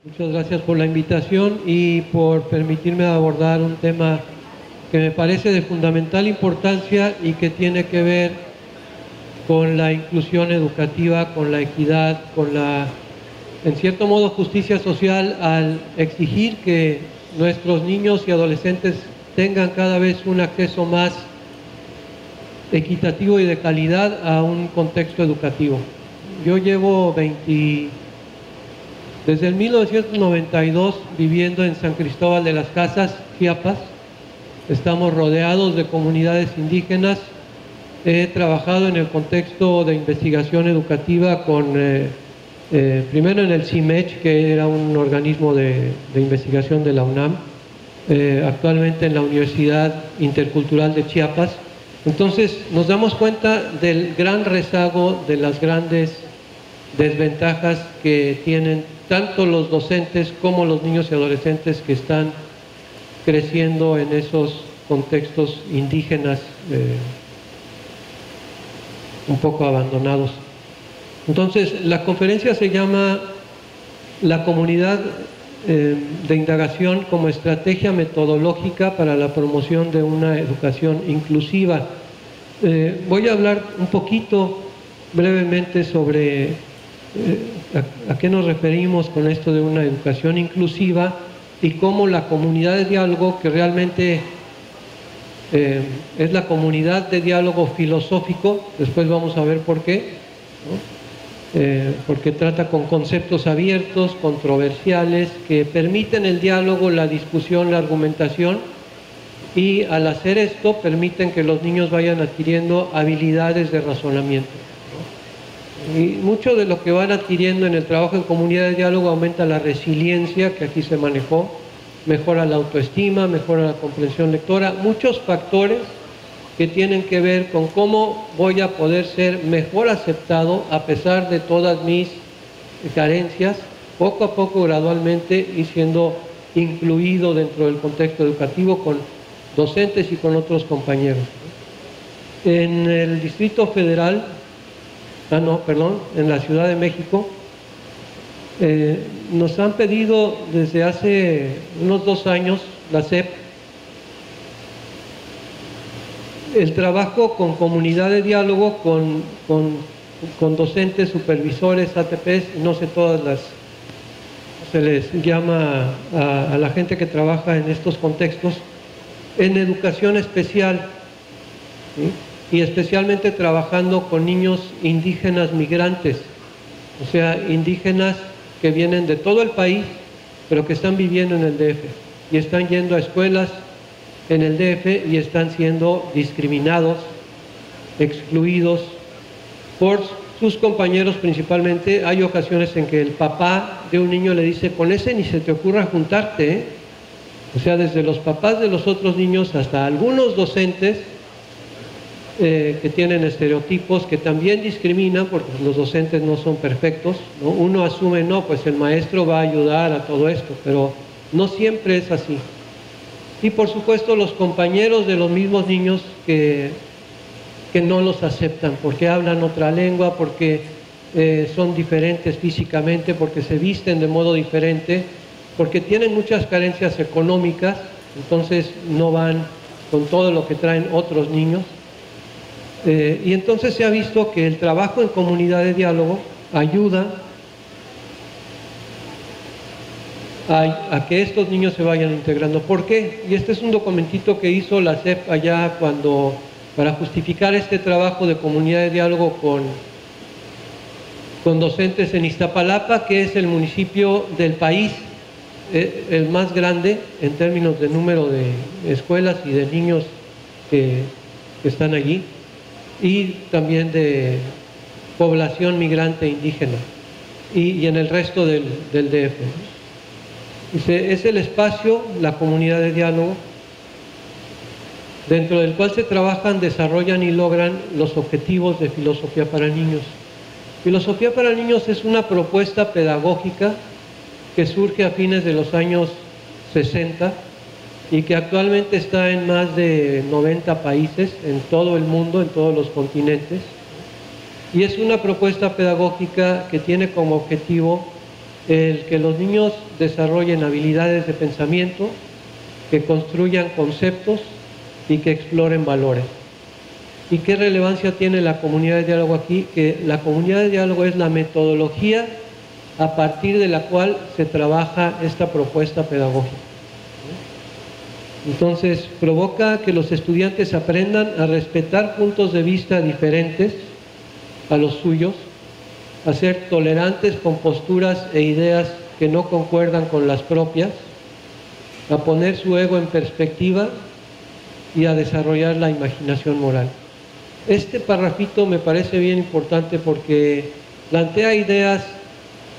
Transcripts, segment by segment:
Muchas gracias por la invitación y por permitirme abordar un tema que me parece de fundamental importancia y que tiene que ver con la inclusión educativa, con la equidad, con la, en cierto modo, justicia social, al exigir que nuestros niños y adolescentes tengan cada vez un acceso más equitativo y de calidad a un contexto educativo. Yo llevo desde el 1992 viviendo en San Cristóbal de las Casas, Chiapas. Estamos rodeados de comunidades indígenas. He trabajado en el contexto de investigación educativa primero en el CIMECH, que era un organismo de investigación de la UNAM, actualmente en la Universidad Intercultural de Chiapas. Entonces nos damos cuenta del gran rezago, de las grandes desventajas que tienen tanto los docentes como los niños y adolescentes que están creciendo en esos contextos indígenas un poco abandonados. Entonces, la conferencia se llama La comunidad de indagación como estrategia metodológica para la promoción de una educación inclusiva. Voy a hablar un poquito brevemente sobre a qué nos referimos con esto de una educación inclusiva y cómo la comunidad de diálogo, que realmente es la comunidad de diálogo filosófico, después vamos a ver por qué, ¿no? Porque trata con conceptos abiertos, controversiales, que permiten el diálogo, la discusión, la argumentación, y al hacer esto permiten que los niños vayan adquiriendo habilidades de razonamiento, ¿no? Y mucho de lo que van adquiriendo en el trabajo en comunidad de diálogo aumenta la resiliencia, que aquí se manejó, mejora la autoestima, mejora la comprensión lectora, muchos factores que tienen que ver con cómo voy a poder ser mejor aceptado a pesar de todas mis carencias, poco a poco, gradualmente, y siendo incluido dentro del contexto educativo con docentes y con otros compañeros. En el Distrito Federal, en la Ciudad de México, nos han pedido desde hace unos 2 años, la SEP, el trabajo con comunidad de diálogo, con docentes, supervisores, ATPs, no sé todas las, se les llama a la gente que trabaja en estos contextos, en educación especial, ¿sí? Y especialmente trabajando con niños indígenas migrantes, o sea, indígenas que vienen de todo el país, pero que están viviendo en el DF y están yendo a escuelas en el DF y están siendo discriminados, excluidos por sus compañeros principalmente. Hay ocasiones en que el papá de un niño le dice: con ese ni se te ocurra juntarte, ¿eh? O sea, desde los papás de los otros niños hasta algunos docentes que tienen estereotipos que también discriminan, porque los docentes no son perfectos, ¿no? Uno asume, no, pues el maestro va a ayudar a todo esto, pero no siempre es así. Y por supuesto los compañeros de los mismos niños que no los aceptan, porque hablan otra lengua, porque son diferentes físicamente, porque se visten de modo diferente, porque tienen muchas carencias económicas, entonces no van con todo lo que traen otros niños. Y entonces se ha visto que el trabajo en comunidad de diálogo ayuda a que estos niños se vayan integrando. ¿Por qué? Y este es un documentito que hizo la SEP allá para justificar este trabajo de comunidad de diálogo con docentes en Iztapalapa, que es el municipio del país, el más grande en términos de número de escuelas y de niños que están allí, y también de población migrante indígena, y en el resto del DF. Dice, es el espacio, la comunidad de diálogo, dentro del cual se trabajan, desarrollan y logran los objetivos de Filosofía para Niños. Filosofía para Niños es una propuesta pedagógica que surge a fines de los años 60 y que actualmente está en más de 90 países en todo el mundo, en todos los continentes, y es una propuesta pedagógica que tiene como objetivo el que los niños desarrollen habilidades de pensamiento, que construyan conceptos y que exploren valores. ¿Y qué relevancia tiene la comunidad de diálogo aquí? Que la comunidad de diálogo es la metodología a partir de la cual se trabaja esta propuesta pedagógica. Entonces, provoca que los estudiantes aprendan a respetar puntos de vista diferentes a los suyos, a ser tolerantes con posturas e ideas que no concuerdan con las propias, a poner su ego en perspectiva y a desarrollar la imaginación moral. Este parrafito me parece bien importante porque plantea ideas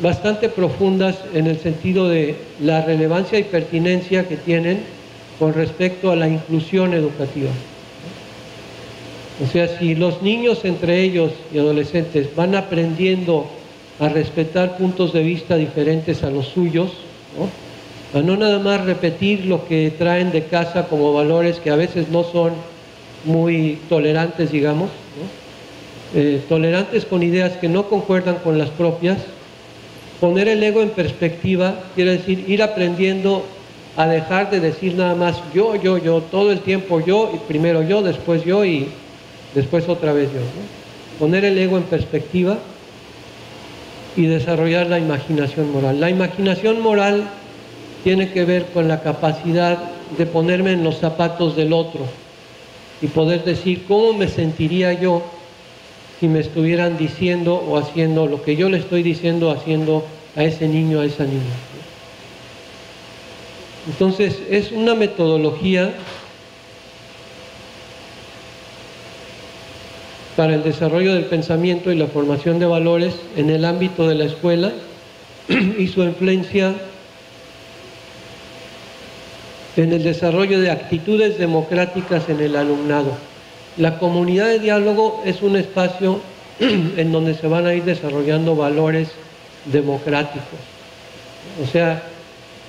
bastante profundas en el sentido de la relevancia y pertinencia que tienen con respecto a la inclusión educativa. O sea, si los niños entre ellos y adolescentes van aprendiendo a respetar puntos de vista diferentes a los suyos, ¿no? A no nada más repetir lo que traen de casa como valores que a veces no son muy tolerantes, digamos, ¿no? Tolerantes con ideas que no concuerdan con las propias. Poner el ego en perspectiva quiere decir ir aprendiendo a dejar de decir nada más yo, todo el tiempo yo, y primero yo, después yo y después otra vez yo, ¿no? Poner el ego en perspectiva y desarrollar la imaginación moral. La imaginación moral tiene que ver con la capacidad de ponerme en los zapatos del otro y poder decir cómo me sentiría yo si me estuvieran diciendo o haciendo lo que yo le estoy diciendo o haciendo a ese niño, a esa niña. Entonces, es una metodología para el desarrollo del pensamiento y la formación de valores en el ámbito de la escuela y su influencia en el desarrollo de actitudes democráticas en el alumnado. La comunidad de diálogo es un espacio en donde se van a ir desarrollando valores democráticos. O sea,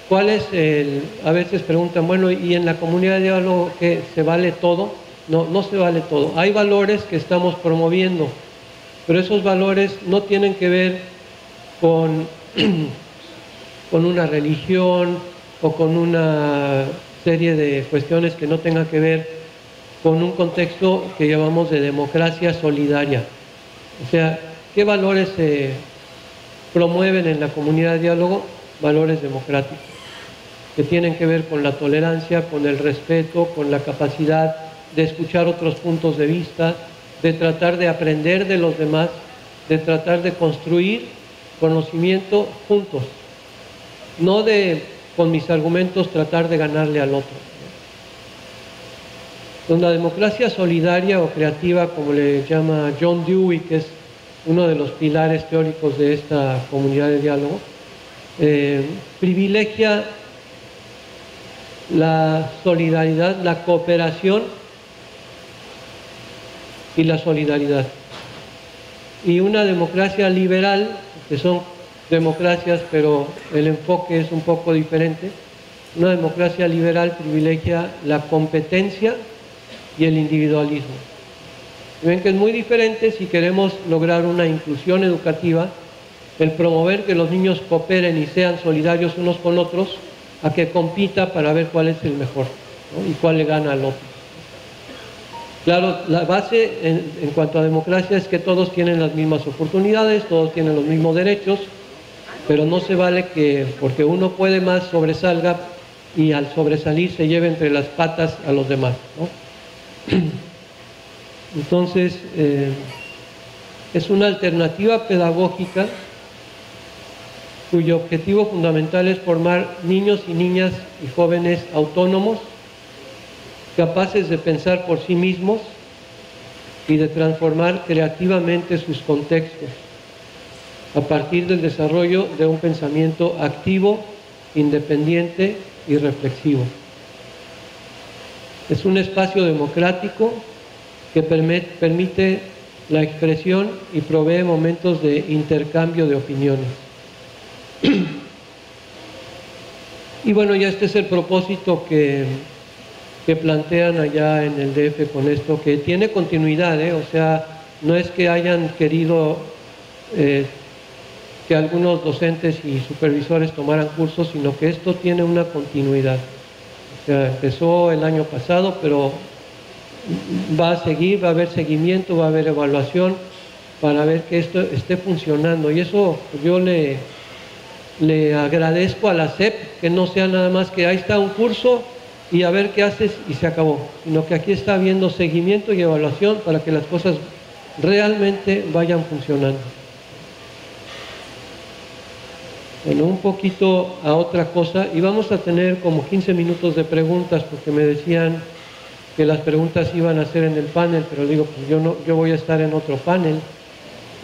¿cuál es el...? A veces preguntan, bueno, ¿y en la comunidad de diálogo qué? ¿Se vale todo? No, no se vale todo. Hay valores que estamos promoviendo, pero esos valores no tienen que ver con una religión o con una serie de cuestiones que no tengan que ver con un contexto que llamamos de democracia solidaria. O sea, ¿qué valores se promueven en la comunidad de diálogo? Valores democráticos, que tienen que ver con la tolerancia, con el respeto, con la capacidad de escuchar otros puntos de vista, de tratar de aprender de los demás, de tratar de construir conocimiento juntos, no de con mis argumentos tratar de ganarle al otro. Entonces, la democracia solidaria o creativa, como le llama John Dewey, que es uno de los pilares teóricos de esta comunidad de diálogo, privilegia la solidaridad, la cooperación y la solidaridad. Y una democracia liberal, que son democracias, pero el enfoque es un poco diferente, una democracia liberal privilegia la competencia y el individualismo. Ven que es muy diferente si queremos lograr una inclusión educativa, el promover que los niños cooperen y sean solidarios unos con otros, a que compita para ver cuál es el mejor, ¿no? Y cuál le gana al otro. Claro, la base en cuanto a democracia es que todos tienen las mismas oportunidades, todos tienen los mismos derechos, pero no se vale que porque uno puede más sobresalga y al sobresalir se lleve entre las patas a los demás, ¿no? Entonces, es una alternativa pedagógica cuyo objetivo fundamental es formar niños y niñas y jóvenes autónomos, capaces de pensar por sí mismos y de transformar creativamente sus contextos a partir del desarrollo de un pensamiento activo, independiente y reflexivo. Es un espacio democrático que permite la expresión y provee momentos de intercambio de opiniones. Y bueno, ya este es el propósito que plantean allá en el DF con esto, que tiene continuidad, o sea, no es que hayan querido que algunos docentes y supervisores tomaran cursos, sino que esto tiene una continuidad. O sea, empezó el año pasado, pero va a seguir, va a haber seguimiento, va a haber evaluación para ver que esto esté funcionando. Y eso yo le agradezco a la SEP, que no sea nada más que ahí está un curso y a ver qué haces y se acabó, sino que aquí está habiendo seguimiento y evaluación para que las cosas realmente vayan funcionando. Bueno, un poquito a otra cosa, y vamos a tener como 15 minutos de preguntas, porque me decían que las preguntas iban a ser en el panel, pero digo, pues yo voy a estar en otro panel,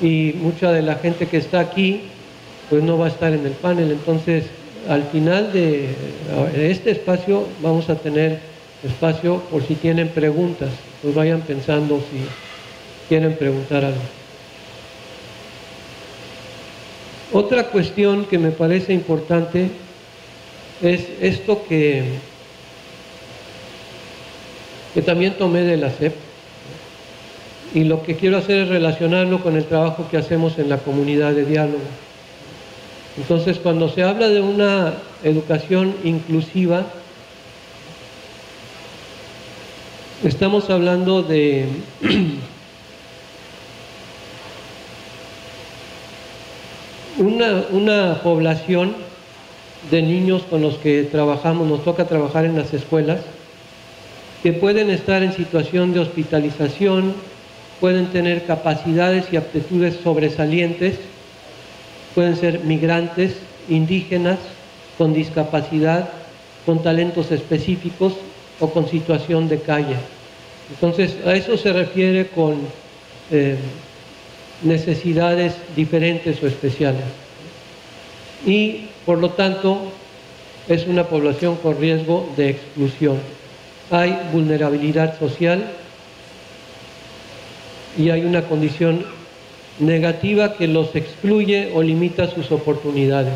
y mucha de la gente que está aquí, pues no va a estar en el panel. Entonces, al final de este espacio, vamos a tener espacio por si tienen preguntas, pues vayan pensando si quieren preguntar algo. Otra cuestión que me parece importante es esto que también tomé de la SEP, y lo que quiero hacer es relacionarlo con el trabajo que hacemos en la comunidad de diálogo. Entonces, cuando se habla de una educación inclusiva, estamos hablando de una población de niños con los que trabajamos, nos toca trabajar en las escuelas, que pueden estar en situación de hospitalización, pueden tener capacidades y aptitudes sobresalientes, pueden ser migrantes, indígenas, con discapacidad, con talentos específicos o con situación de calle. Entonces, a eso se refiere con necesidades diferentes o especiales. Y, por lo tanto, es una población con riesgo de exclusión. Hay vulnerabilidad social y hay una condición negativa que los excluye o limita sus oportunidades.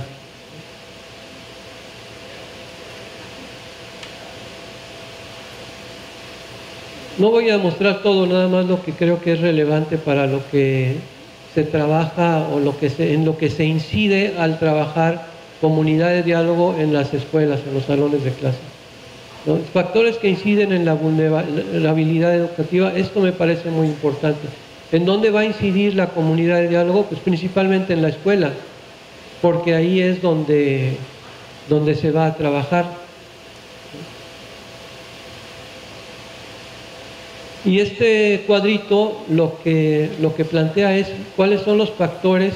No voy a mostrar todo, nada más lo que creo que es relevante para lo que se trabaja o en lo que se incide al trabajar comunidad de diálogo en las escuelas, en los salones de clase. ¿No? Factores que inciden en la vulnerabilidad educativa, esto me parece muy importante. ¿En dónde va a incidir la comunidad de diálogo? Pues principalmente en la escuela, porque ahí es donde se va a trabajar. Y este cuadrito lo que plantea es cuáles son los factores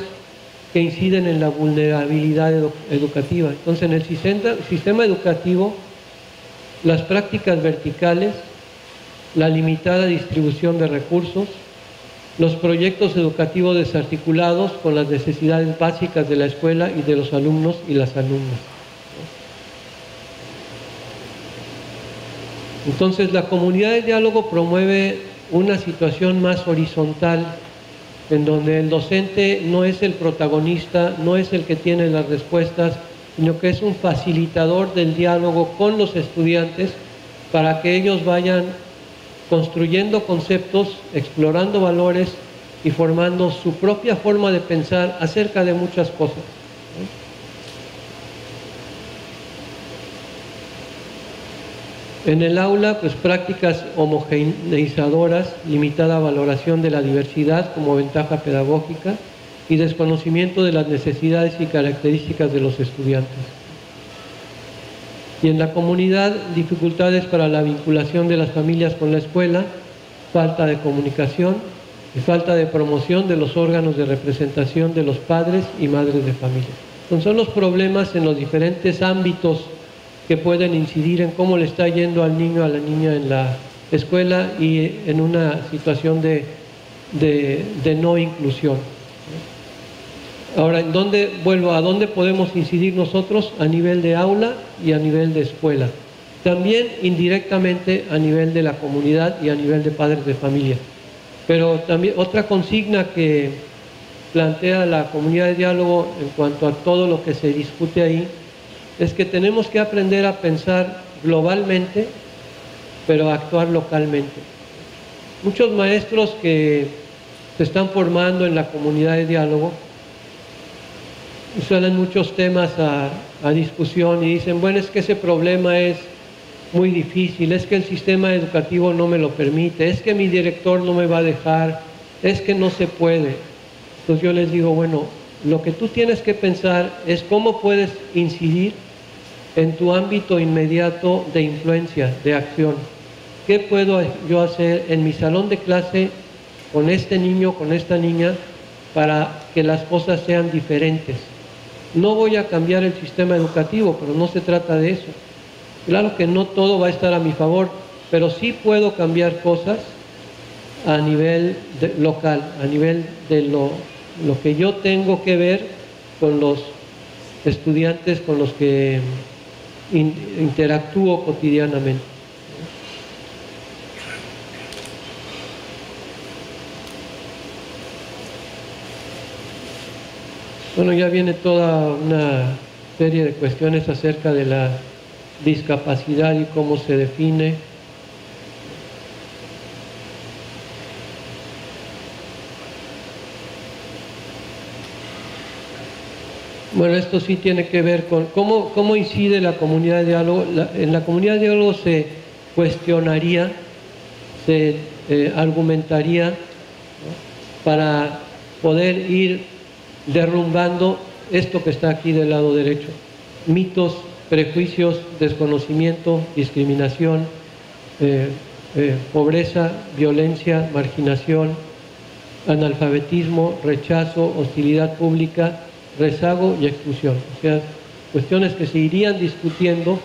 que inciden en la vulnerabilidad educativa. Entonces, en el sistema educativo, las prácticas verticales, la limitada distribución de recursos, los proyectos educativos desarticulados con las necesidades básicas de la escuela y de los alumnos y las alumnas. Entonces, la comunidad de diálogo promueve una situación más horizontal, en donde el docente no es el protagonista, no es el que tiene las respuestas, sino que es un facilitador del diálogo con los estudiantes para que ellos vayan construyendo conceptos, explorando valores y formando su propia forma de pensar acerca de muchas cosas. En el aula, pues prácticas homogeneizadoras, limitada valoración de la diversidad como ventaja pedagógica y desconocimiento de las necesidades y características de los estudiantes. Y en la comunidad, dificultades para la vinculación de las familias con la escuela, falta de comunicación y falta de promoción de los órganos de representación de los padres y madres de familia. Entonces, son los problemas en los diferentes ámbitos que pueden incidir en cómo le está yendo al niño o a la niña en la escuela y en una situación de no inclusión. Ahora, ¿a dónde podemos incidir nosotros? A nivel de aula y a nivel de escuela. También indirectamente a nivel de la comunidad y a nivel de padres de familia. Pero también otra consigna que plantea la comunidad de diálogo en cuanto a todo lo que se discute ahí, es que tenemos que aprender a pensar globalmente, pero a actuar localmente. Muchos maestros que se están formando en la comunidad de diálogo salen muchos temas a discusión y dicen, bueno, es que ese problema es muy difícil, es que el sistema educativo no me lo permite, es que mi director no me va a dejar, es que no se puede. Entonces yo les digo, bueno, lo que tú tienes que pensar es cómo puedes incidir en tu ámbito inmediato de influencia, de acción. ¿Qué puedo yo hacer en mi salón de clase con este niño, con esta niña, para que las cosas sean diferentes? No voy a cambiar el sistema educativo, pero no se trata de eso. Claro que no todo va a estar a mi favor, pero sí puedo cambiar cosas a nivel local, a nivel de lo que yo tengo que ver con los estudiantes con los que interactúo cotidianamente. Bueno, ya viene toda una serie de cuestiones acerca de la discapacidad y cómo se define. Bueno, esto sí tiene que ver con cómo incide la comunidad de diálogo. En la comunidad de diálogo se cuestionaría, se argumentaría, ¿no?, para poder ir derrumbando esto que está aquí del lado derecho: mitos, prejuicios, desconocimiento, discriminación, pobreza, violencia, marginación, analfabetismo, rechazo, hostilidad pública, rezago y exclusión. O sea, cuestiones que se irían discutiendo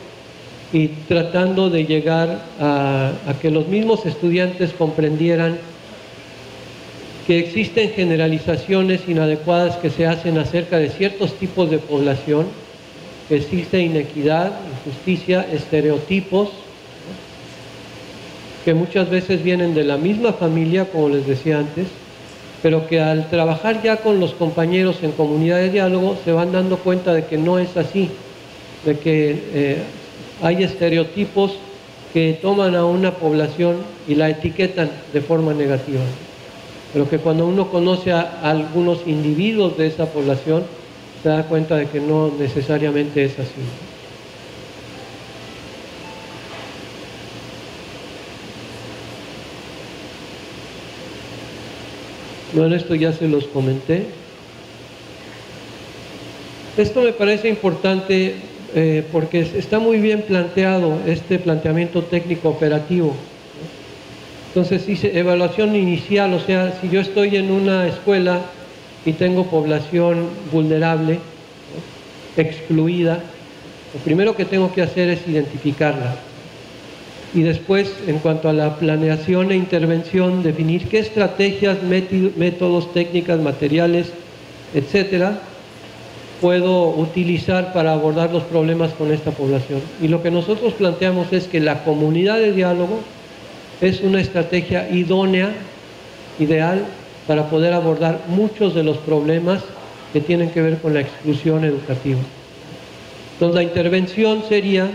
y tratando de llegar a que los mismos estudiantes comprendieran que existen generalizaciones inadecuadas que se hacen acerca de ciertos tipos de población, que existe inequidad, injusticia, estereotipos, ¿no?, que muchas veces vienen de la misma familia, como les decía antes, pero que al trabajar ya con los compañeros en comunidad de diálogo se van dando cuenta de que no es así, de que hay estereotipos que toman a una población y la etiquetan de forma negativa, pero que cuando uno conoce a algunos individuos de esa población se da cuenta de que no necesariamente es así. Bueno, esto ya se los comenté. Esto me parece importante porque está muy bien planteado este planteamiento técnico operativo, ¿no? Entonces dice evaluación inicial, o sea, si yo estoy en una escuela y tengo población vulnerable, ¿no?, excluida, lo primero que tengo que hacer es identificarla. Y después, en cuanto a la planeación e intervención, definir qué estrategias, métodos, técnicas, materiales, etcétera, puedo utilizar para abordar los problemas con esta población. Y lo que nosotros planteamos es que la comunidad de diálogo es una estrategia idónea, ideal, para poder abordar muchos de los problemas que tienen que ver con la exclusión educativa. Entonces, la intervención sería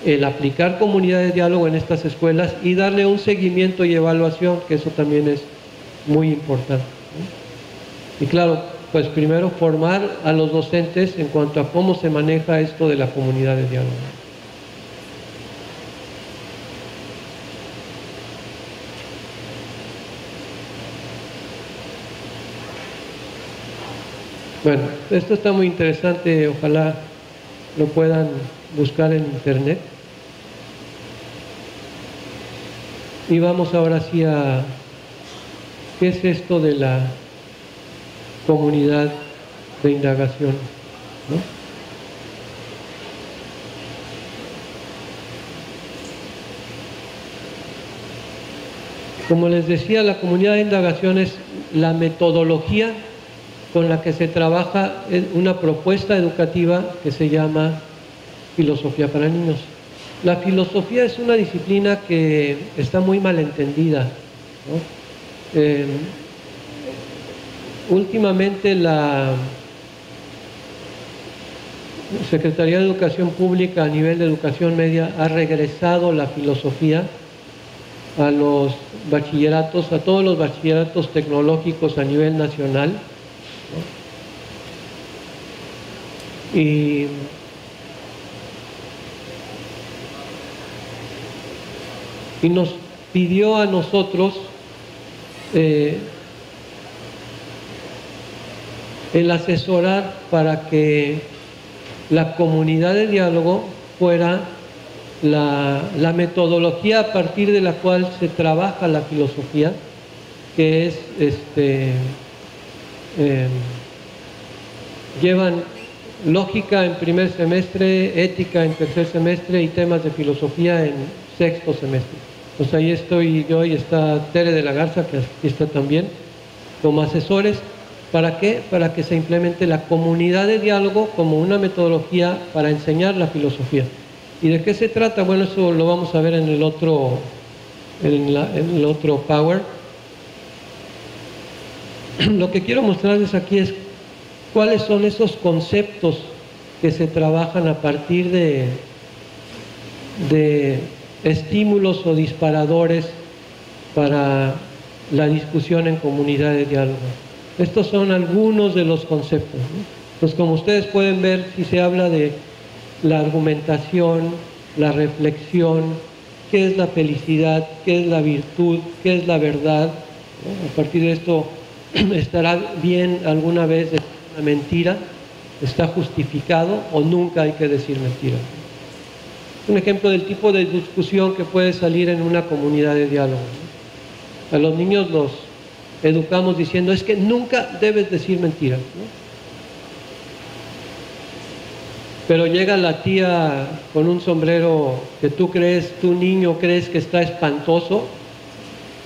el aplicar comunidad de diálogo en estas escuelas y darle un seguimiento y evaluación, que eso también es muy importante, ¿no? Y claro, pues primero formar a los docentes en cuanto a cómo se maneja esto de la comunidad de diálogo. Bueno, esto está muy interesante, ojalá lo puedan buscar en internet. Y vamos ahora sí a qué es esto de la comunidad de indagación, ¿no? Como les decía, la comunidad de indagación es la metodología con la que se trabaja una propuesta educativa que se llama filosofía para niños. La filosofía es una disciplina que está muy mal entendida, ¿no? Últimamente la Secretaría de Educación Pública a nivel de educación media ha regresado la filosofía a los bachilleratos, a todos los bachilleratos tecnológicos a nivel nacional, ¿no? y nos pidió a nosotros el asesorar para que la comunidad de diálogo fuera la metodología a partir de la cual se trabaja la filosofía, que es llevan lógica en primer semestre, ética en tercer semestre y temas de filosofía en sexto semestre. Pues ahí estoy yo y está Tere de la Garza, que aquí está también, como asesores. ¿Para qué? Para que se implemente la comunidad de diálogo como una metodología para enseñar la filosofía. ¿Y de qué se trata? Bueno, eso lo vamos a ver en el otro Power. Lo que quiero mostrarles aquí es cuáles son esos conceptos que se trabajan a partir de estímulos o disparadores para la discusión en comunidad de diálogo. Estos son algunos de los conceptos, ¿no? Pues como ustedes pueden ver, si se habla de la argumentación, la reflexión, qué es la felicidad, qué es la virtud, qué es la verdad, ¿no? A partir de esto, ¿estará bien alguna vez decir una mentira? ¿Está justificado o nunca hay que decir mentira? Un ejemplo del tipo de discusión que puede salir en una comunidad de diálogo, ¿no? A los niños los educamos diciendo, es que nunca debes decir mentiras, ¿no? Pero llega la tía con un sombrero que tu niño crees que está espantoso,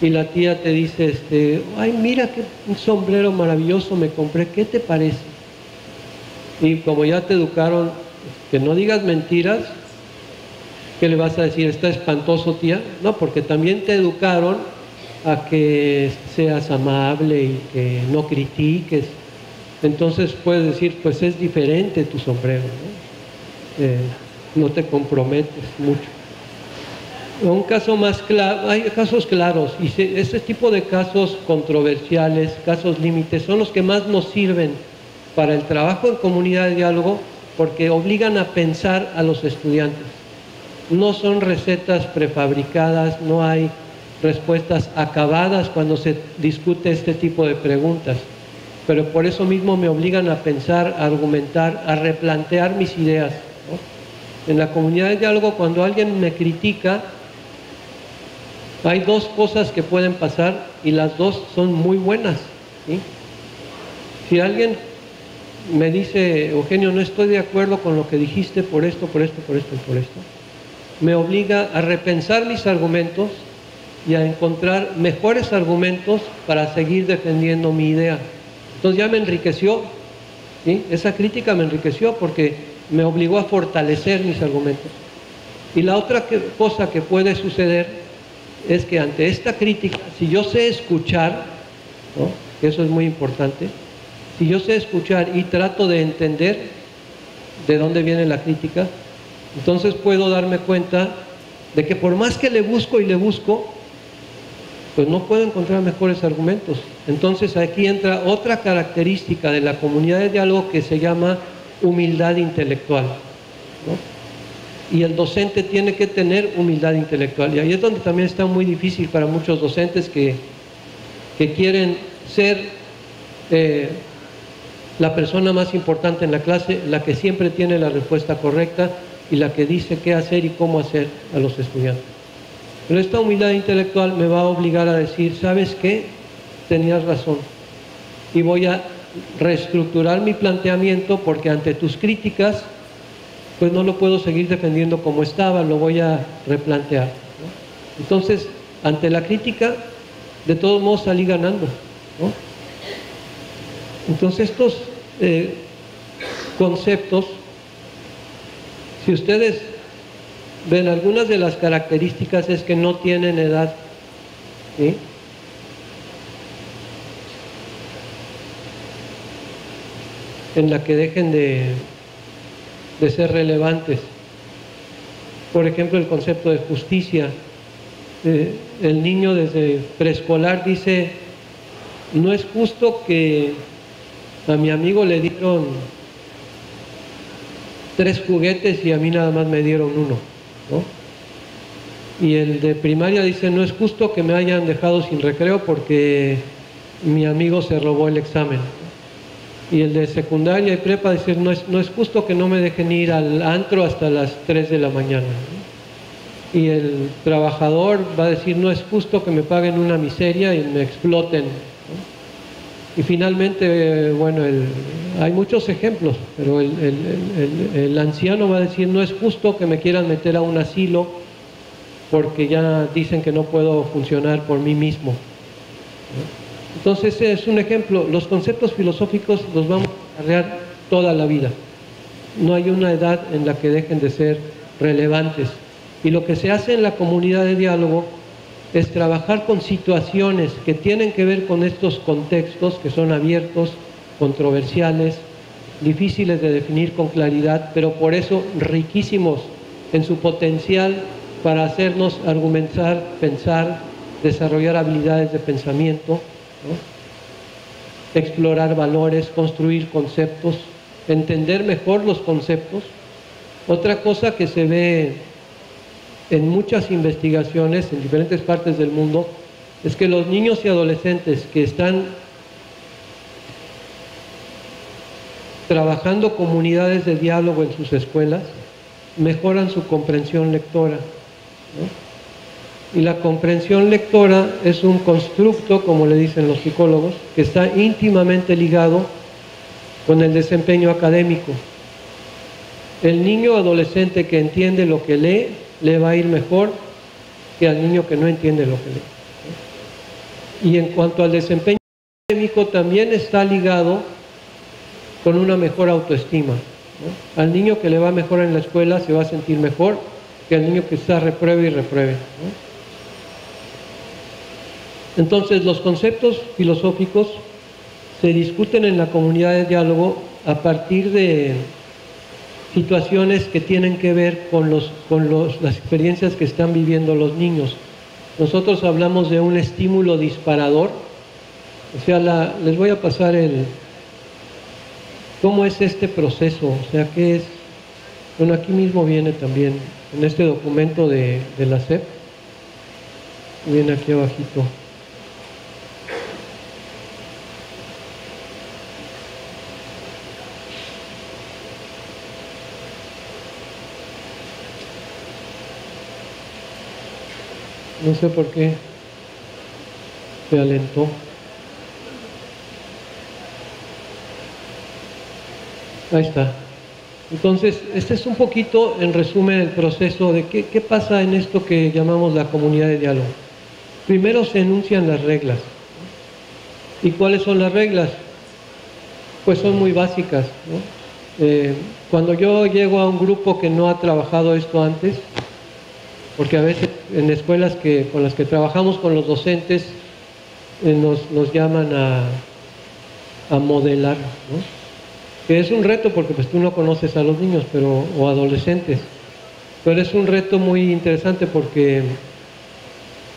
y la tía te dice, ay, mira qué un sombrero maravilloso me compré, ¿qué te parece? Y como ya te educaron que no digas mentiras, ¿qué le vas a decir? ¿Está espantoso, tía? No, porque también te educaron a que seas amable y que no critiques. Entonces puedes decir, pues es diferente tu sombrero, ¿no? No te comprometes mucho. Un caso más claro, hay casos claros, y ese tipo de casos controversiales, casos límites, son los que más nos sirven para el trabajo en comunidad de diálogo, porque obligan a pensar a los estudiantes. No son recetas prefabricadas, no hay respuestas acabadas cuando se discute este tipo de preguntas, pero por eso mismo me obligan a pensar, a argumentar, a replantear mis ideas, ¿no? En la comunidad de diálogo, cuando alguien me critica, hay dos cosas que pueden pasar y las dos son muy buenas, ¿sí? Si alguien me dice, Eugenio, no estoy de acuerdo con lo que dijiste por esto, por esto, por esto y por esto, me obliga a repensar mis argumentos y a encontrar mejores argumentos para seguir defendiendo mi idea. Entonces ya me enriqueció, ¿sí? Esa crítica me enriqueció porque me obligó a fortalecer mis argumentos. Y la otra cosa que puede suceder es que ante esta crítica, si yo sé escuchar, ¿no? Eso es muy importante, si yo sé escuchar y trato de entender de dónde viene la crítica, entonces puedo darme cuenta de que por más que le busco y le busco, pues no puedo encontrar mejores argumentos. Entonces aquí entra otra característica de la comunidad de diálogo que se llama humildad intelectual, ¿no? Y el docente tiene que tener humildad intelectual. Y ahí es donde también está muy difícil para muchos docentes que quieren ser la persona más importante en la clase, la que siempre tiene la respuesta correcta y la que dice qué hacer y cómo hacer a los estudiantes. Pero esta humildad intelectual me va a obligar a decir, ¿sabes qué? Tenías razón. Y voy a reestructurar mi planteamiento porque ante tus críticas, pues no lo puedo seguir defendiendo como estaba, lo voy a replantear, ¿no? Entonces, ante la crítica, de todos modos salí ganando, ¿no? Entonces, estos conceptos, si ustedes ven, algunas de las características es que no tienen edad, ¿sí? En la que dejen de ser relevantes. Por ejemplo, el concepto de justicia. El niño desde preescolar dice, no es justo que a mi amigo le dieron 3 juguetes y a mí nada más me dieron 1, ¿no? Y el de primaria dice, no es justo que me hayan dejado sin recreo porque mi amigo se robó el examen. Y el de secundaria y prepa dice, no es justo que no me dejen ir al antro hasta las 3 de la mañana, ¿no? Y el trabajador va a decir, no es justo que me paguen una miseria y me exploten, ¿no? Y finalmente, bueno, hay muchos ejemplos, pero el anciano va a decir, no es justo que me quieran meter a un asilo porque ya dicen que no puedo funcionar por mí mismo, ¿no? Entonces es un ejemplo. Los conceptos filosóficos los vamos a crear toda la vida. No hay una edad en la que dejen de ser relevantes. Y lo que se hace en la comunidad de diálogo es trabajar con situaciones que tienen que ver con estos contextos que son abiertos, controversiales, difíciles de definir con claridad, pero por eso riquísimos en su potencial para hacernos argumentar, pensar, desarrollar habilidades de pensamiento, ¿no? Explorar valores, construir conceptos, entender mejor los conceptos. Otra cosa que se ve en muchas investigaciones en diferentes partes del mundo es que los niños y adolescentes que están trabajando comunidades de diálogo en sus escuelas mejoran su comprensión lectora, ¿no? Y la comprensión lectora es un constructo, como le dicen los psicólogos, que está íntimamente ligado con el desempeño académico. El niño adolescente que entiende lo que lee, le va a ir mejor que al niño que no entiende lo que lee. Y en cuanto al desempeño académico, también está ligado con una mejor autoestima, ¿no? Al niño que le va mejor en la escuela se va a sentir mejor que al niño que está repruebe y repruebe, ¿no? Entonces, los conceptos filosóficos se discuten en la comunidad de diálogo a partir de situaciones que tienen que ver con las experiencias que están viviendo los niños. Nosotros hablamos de un estímulo disparador, o sea, les voy a pasar cómo es este proceso, o sea, qué es. Bueno, aquí mismo viene también, en este documento de la SEP, viene aquí abajito. No sé por qué se alentó. Ahí está. Entonces, este es un poquito, en resumen, el proceso de qué pasa en esto que llamamos la comunidad de diálogo. Primero se enuncian las reglas. ¿Y cuáles son las reglas? Pues son muy básicas, ¿no? Cuando yo llego a un grupo que no ha trabajado esto antes, porque a veces en escuelas con las que trabajamos con los docentes nos llaman a modelar, ¿no? Que es un reto porque pues tú no conoces a los niños o adolescentes, pero es un reto muy interesante porque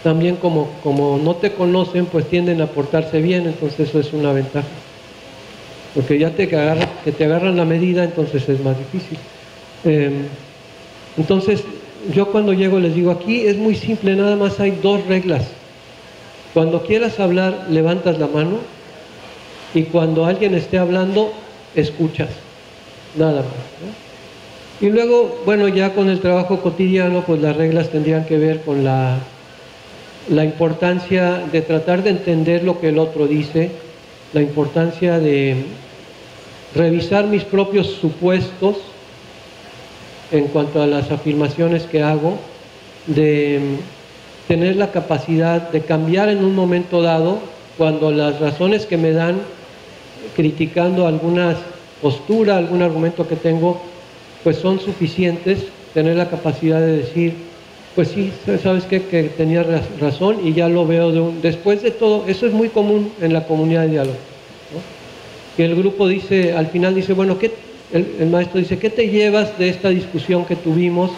también como no te conocen, pues tienden a portarse bien, entonces eso es una ventaja, porque ya que te agarran la medida, entonces es más difícil. Entonces yo cuando llego les digo, aquí es muy simple, nada más hay 2 reglas. Cuando quieras hablar, levantas la mano, y cuando alguien esté hablando, escuchas, nada más, ¿no? Y luego, bueno, ya con el trabajo cotidiano, pues las reglas tendrían que ver con la importancia de tratar de entender lo que el otro dice, la importancia de revisar mis propios supuestos en cuanto a las afirmaciones que hago, de tener la capacidad de cambiar en un momento dado cuando las razones que me dan criticando alguna postura, algún argumento que tengo, pues son suficientes, tener la capacidad de decir, pues sí, ¿sabes qué? Que tenía razón y ya lo veo después de todo. Eso es muy común en la comunidad de diálogo, ¿no? Que el grupo dice, al final dice, bueno, el maestro dice, ¿qué te llevas de esta discusión que tuvimos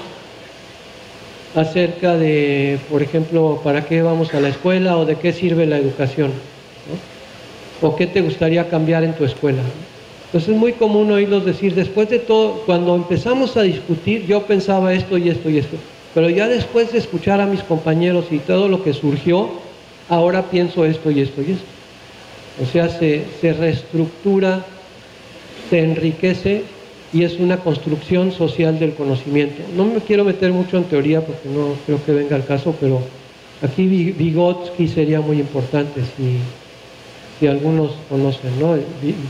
acerca de, por ejemplo, para qué vamos a la escuela o de qué sirve la educación, ¿no? ¿O qué te gustaría cambiar en tu escuela? Entonces es muy común oírlos decir, después de todo, cuando empezamos a discutir, yo pensaba esto y esto y esto, pero ya después de escuchar a mis compañeros y todo lo que surgió, ahora pienso esto y esto y esto. O sea, se reestructura, se enriquece y es una construcción social del conocimiento. No me quiero meter mucho en teoría porque no creo que venga al caso, pero aquí Vygotsky sería muy importante si algunos conocen, ¿no?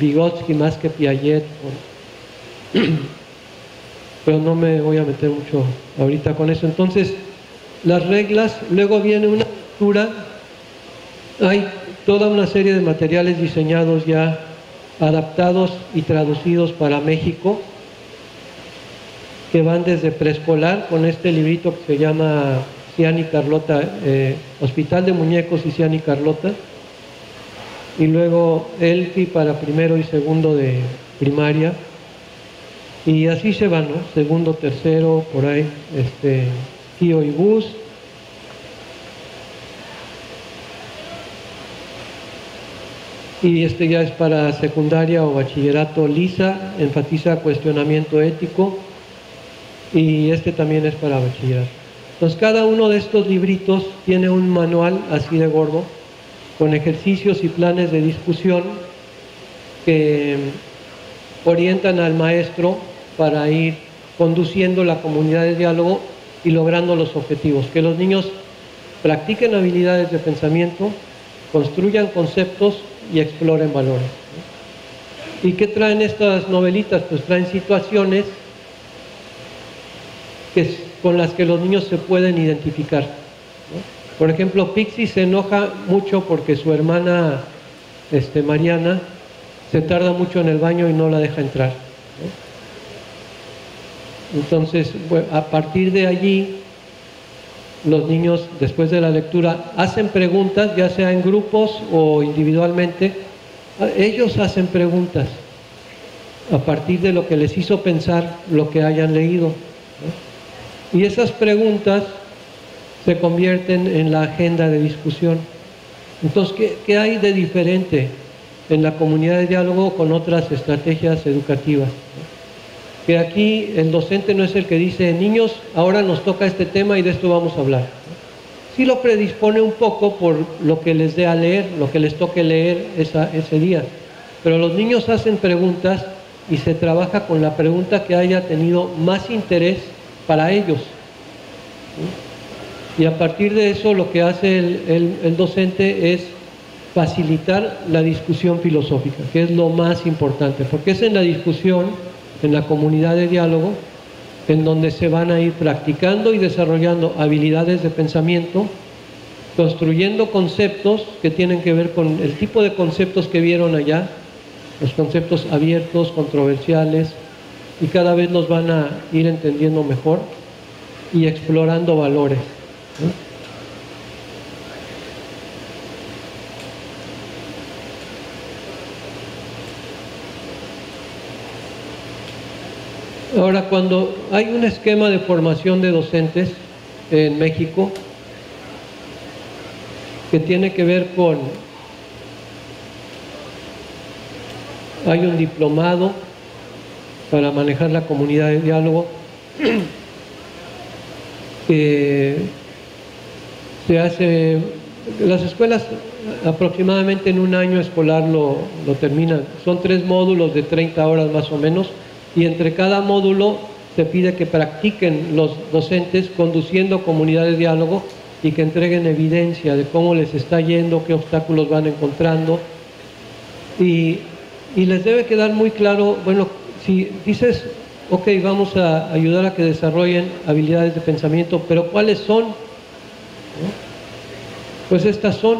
Vygotsky más que Piaget, pero no me voy a meter mucho ahorita con eso. Entonces, las reglas, luego viene una lectura, hay toda una serie de materiales diseñados ya, adaptados y traducidos para México, que van desde preescolar con este librito que se llama Cian y Carlota, Hospital de Muñecos y Cian y Carlota, y luego Elfi para primero y segundo de primaria, y así se van, ¿no? Segundo, tercero, por ahí, Kio y Bus. Y ya es para secundaria o bachillerato. Lisa enfatiza cuestionamiento ético, y también es para bachillerato. Entonces cada uno de estos libritos tiene un manual así de gordo, con ejercicios y planes de discusión que orientan al maestro para ir conduciendo la comunidad de diálogo y logrando los objetivos. Que los niños practiquen habilidades de pensamiento, construyan conceptos y exploren valores. ¿Y qué traen estas novelitas? Pues traen situaciones con las que los niños se pueden identificar, ¿no? Por ejemplo, Pixie se enoja mucho porque su hermana Mariana se tarda mucho en el baño y no la deja entrar, ¿no? Entonces, a partir de allí, los niños, después de la lectura, hacen preguntas, ya sea en grupos o individualmente. Ellos hacen preguntas a partir de lo que les hizo pensar lo que hayan leído, ¿no? Y esas preguntas se convierten en la agenda de discusión. Entonces, ¿qué hay de diferente en la comunidad de diálogo con otras estrategias educativas? Que aquí el docente no es el que dice, niños, ahora nos toca este tema y de esto vamos a hablar. Sí lo predispone un poco por lo que les dé a leer, lo que les toque leer ese día. Pero los niños hacen preguntas y se trabaja con la pregunta que haya tenido más interés para ellos. Y a partir de eso lo que hace el docente es facilitar la discusión filosófica, que es lo más importante, porque es en la discusión, en la comunidad de diálogo, en donde se van a ir practicando y desarrollando habilidades de pensamiento, construyendo conceptos que tienen que ver con el tipo de conceptos que vieron allá, los conceptos abiertos, controversiales, y cada vez los van a ir entendiendo mejor y explorando valores, ¿no? Ahora, cuando hay un esquema de formación de docentes en México que tiene que ver con, hay un diplomado para manejar la comunidad de diálogo que se hace, las escuelas aproximadamente en un año escolar lo terminan, son 3 módulos de 30 horas más o menos, y entre cada módulo se pide que practiquen los docentes conduciendo comunidad de diálogo y que entreguen evidencia de cómo les está yendo, qué obstáculos van encontrando, y les debe quedar muy claro, bueno, si dices, ok, vamos a ayudar a que desarrollen habilidades de pensamiento, pero ¿cuáles son? ¿No? Pues estas son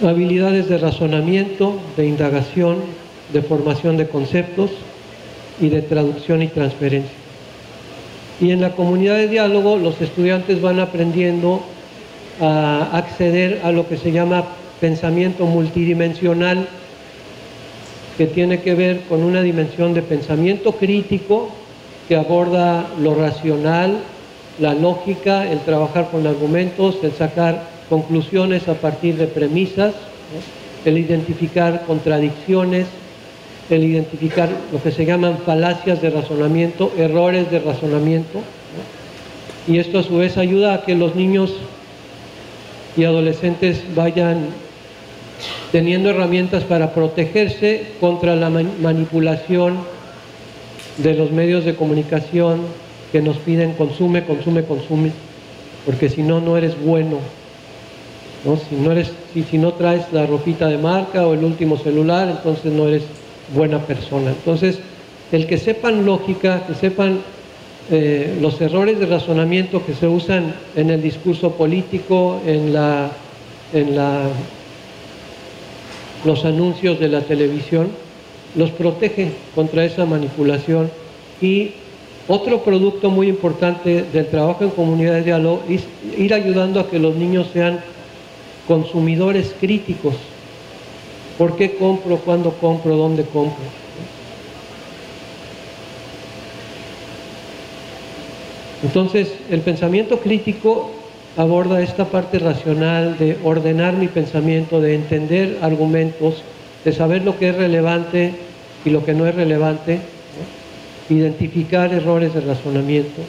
habilidades de razonamiento, de indagación, de formación de conceptos y de traducción y transferencia. Y en la comunidad de diálogo los estudiantes van aprendiendo a acceder a lo que se llama pensamiento multidimensional, que tiene que ver con una dimensión de pensamiento crítico que aborda lo racional, la lógica, el trabajar con argumentos, el sacar conclusiones a partir de premisas, ¿no? El identificar contradicciones, el identificar lo que se llaman falacias de razonamiento, errores de razonamiento, ¿no? Y esto a su vez ayuda a que los niños y adolescentes vayan teniendo herramientas para protegerse contra la manipulación de los medios de comunicación que nos piden consume, consume, consume, porque si no, no eres bueno, ¿no? Si no traes la ropita de marca o el último celular, entonces no eres buena persona. Entonces, el que sepan lógica, que sepan los errores de razonamiento que se usan en el discurso político, en los anuncios de la televisión, los protege contra esa manipulación. Y otro producto muy importante del trabajo en comunidad de diálogo es ir ayudando a que los niños sean consumidores críticos. ¿Por qué compro? ¿Cuándo compro? ¿Dónde compro? Entonces, el pensamiento crítico aborda esta parte racional de ordenar mi pensamiento, de entender argumentos, de saber lo que es relevante y lo que no es relevante, ¿no? Identificar errores de razonamiento,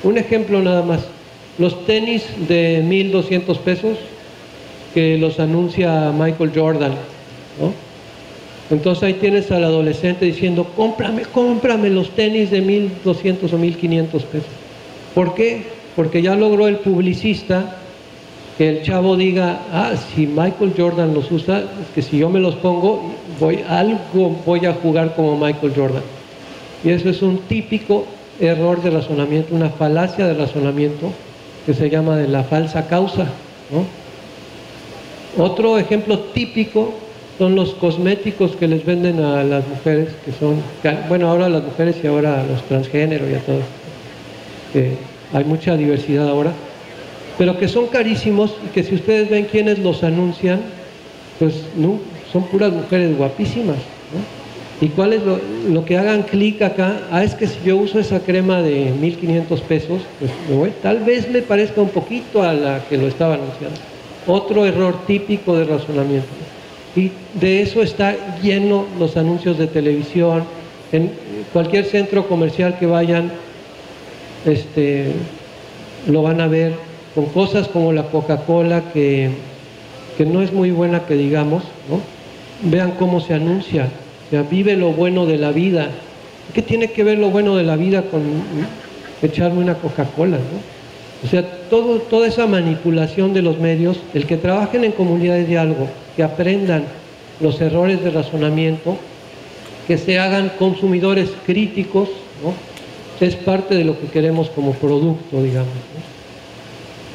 ¿no? Un ejemplo nada más, los tenis de 1,200 pesos que los anuncia Michael Jordan, ¿no? Entonces ahí tienes al adolescente diciendo, cómprame los tenis de 1,200 o 1,500 pesos. ¿Por qué? Porque ya logró el publicista que el chavo diga, si Michael Jordan los usa, es que si yo me los pongo, voy a jugar como Michael Jordan. Y eso es un típico error de razonamiento, una falacia de razonamiento que se llama de la falsa causa, ¿no? Otro ejemplo típico son los cosméticos que les venden a las mujeres, que son, bueno, ahora a las mujeres y ahora a los transgéneros y a todos, que hay mucha diversidad ahora, pero que son carísimos y que si ustedes ven quiénes los anuncian, pues no, son puras mujeres guapísimas, ¿no? ¿Y cuál es lo que hagan clic acá? Es que si yo uso esa crema de 1,500 pesos, pues tal vez me parezca un poquito a la que lo estaba anunciando. Otro error típico de razonamiento. Y de eso está lleno los anuncios de televisión, en cualquier centro comercial que vayan, lo van a ver con cosas como la Coca-Cola, que no es muy buena que digamos, ¿no? Vean cómo se anuncia, o sea, vive lo bueno de la vida. ¿Qué tiene que ver lo bueno de la vida con echarme una Coca-Cola, ¿no? O sea, toda esa manipulación de los medios, el que trabajen en comunidades de diálogo, que aprendan los errores de razonamiento, que se hagan consumidores críticos, ¿no? Es parte de lo que queremos como producto, digamos, ¿no?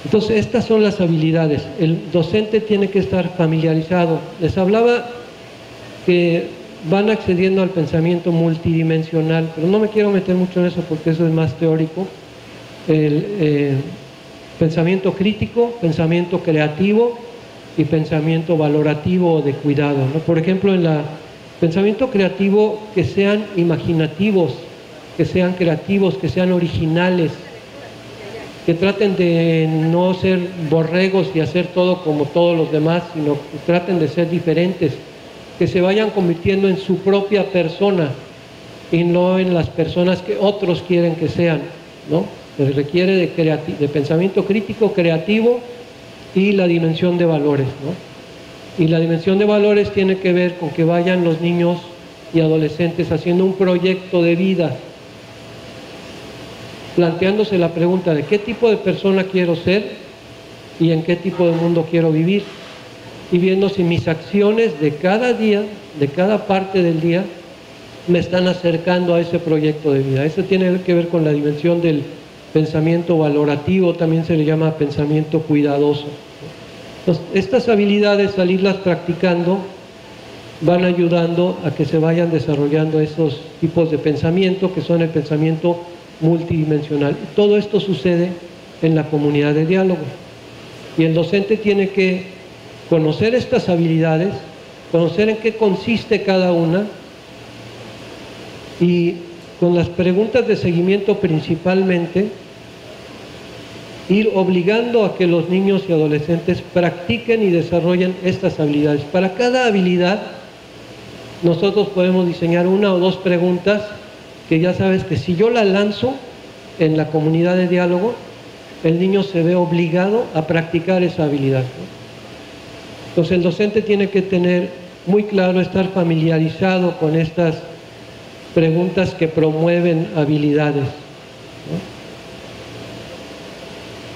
Entonces, estas son las habilidades. El docente tiene que estar familiarizado. Les hablaba que van accediendo al pensamiento multidimensional, pero no me quiero meter mucho en eso porque eso es más teórico. El pensamiento crítico, pensamiento creativo y pensamiento valorativo o de cuidado, ¿no? Por ejemplo, en el pensamiento creativo, que sean imaginativos, que sean creativos, que sean originales, que traten de no ser borregos y hacer todo como todos los demás, sino que traten de ser diferentes, que se vayan convirtiendo en su propia persona y no en las personas que otros quieren que sean, ¿no? Se requiere de pensamiento crítico, creativo y la dimensión de valores, ¿no? Y la dimensión de valores tiene que ver con que vayan los niños y adolescentes haciendo un proyecto de vida, planteándose la pregunta de qué tipo de persona quiero ser y en qué tipo de mundo quiero vivir, y viendo si mis acciones de cada día, de cada parte del día, me están acercando a ese proyecto de vida. Eso tiene que ver con la dimensión del pensamiento valorativo, también se le llama pensamiento cuidadoso. Entonces, estas habilidades, al irlas practicando, van ayudando a que se vayan desarrollando esos tipos de pensamiento, que son el pensamiento multidimensional. Todo esto sucede en la comunidad de diálogo. Y el docente tiene que conocer estas habilidades, conocer en qué consiste cada una, y con las preguntas de seguimiento principalmente, ir obligando a que los niños y adolescentes practiquen y desarrollen estas habilidades. Para cada habilidad nosotros podemos diseñar una o dos preguntas que ya sabes que si yo la lanzo en la comunidad de diálogo, el niño se ve obligado a practicar esa habilidad, ¿no? Entonces el docente tiene que tener muy claro, estar familiarizado con estas preguntas que promueven habilidades, ¿no?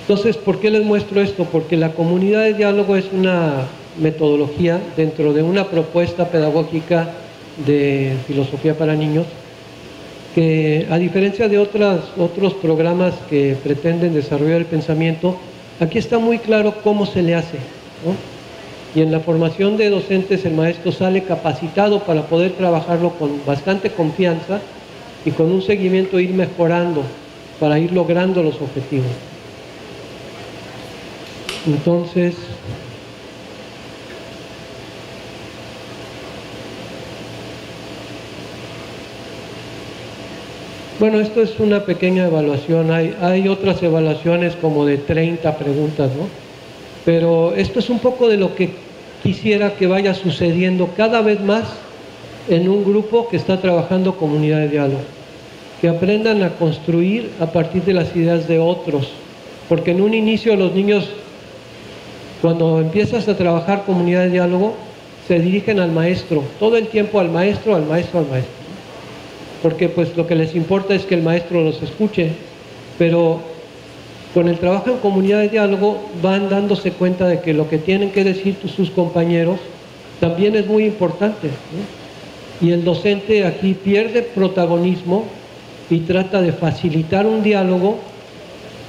Entonces, ¿por qué les muestro esto? Porque la comunidad de diálogo es una metodología dentro de una propuesta pedagógica de filosofía para niños que, a diferencia de otros programas que pretenden desarrollar el pensamiento, aquí está muy claro cómo se le hace, ¿no? Y en la formación de docentes el maestro sale capacitado para poder trabajarlo con bastante confianza y con un seguimiento ir mejorando para ir logrando los objetivos. Entonces, bueno, esto es una pequeña evaluación. Hay otras evaluaciones como de 30 preguntas, ¿no? Pero esto es un poco de lo que quisiera que vaya sucediendo cada vez más en un grupo que está trabajando comunidad de diálogo. Que aprendan a construir a partir de las ideas de otros. Porque en un inicio los niños, cuando empiezas a trabajar comunidad de diálogo, se dirigen al maestro, todo el tiempo al maestro, al maestro, al maestro. Porque pues lo que les importa es que el maestro los escuche, pero con el trabajo en comunidad de diálogo van dándose cuenta de que lo que tienen que decir sus compañeros también es muy importante, ¿no? Y el docente aquí pierde protagonismo y trata de facilitar un diálogo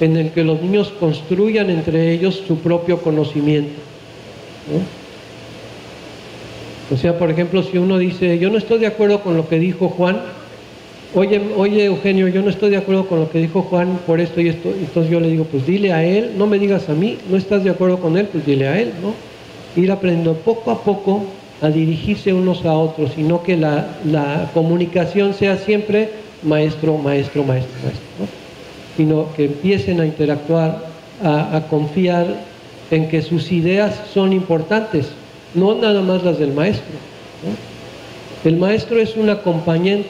en el que los niños construyan entre ellos su propio conocimiento, ¿no? O sea, por ejemplo, si uno dice, yo no estoy de acuerdo con lo que dijo Juan, oye Eugenio, yo no estoy de acuerdo con lo que dijo Juan por esto y esto, entonces yo le digo, pues dile a él, no me digas a mí, no estás de acuerdo con él, pues dile a él, ¿no? Ir aprendiendo poco a poco a dirigirse unos a otros, y no que la comunicación sea siempre maestro, maestro, maestro, maestro, ¿no? Sino que empiecen a interactuar, a confiar en que sus ideas son importantes, no nada más las del maestro, ¿no? El maestro es un acompañante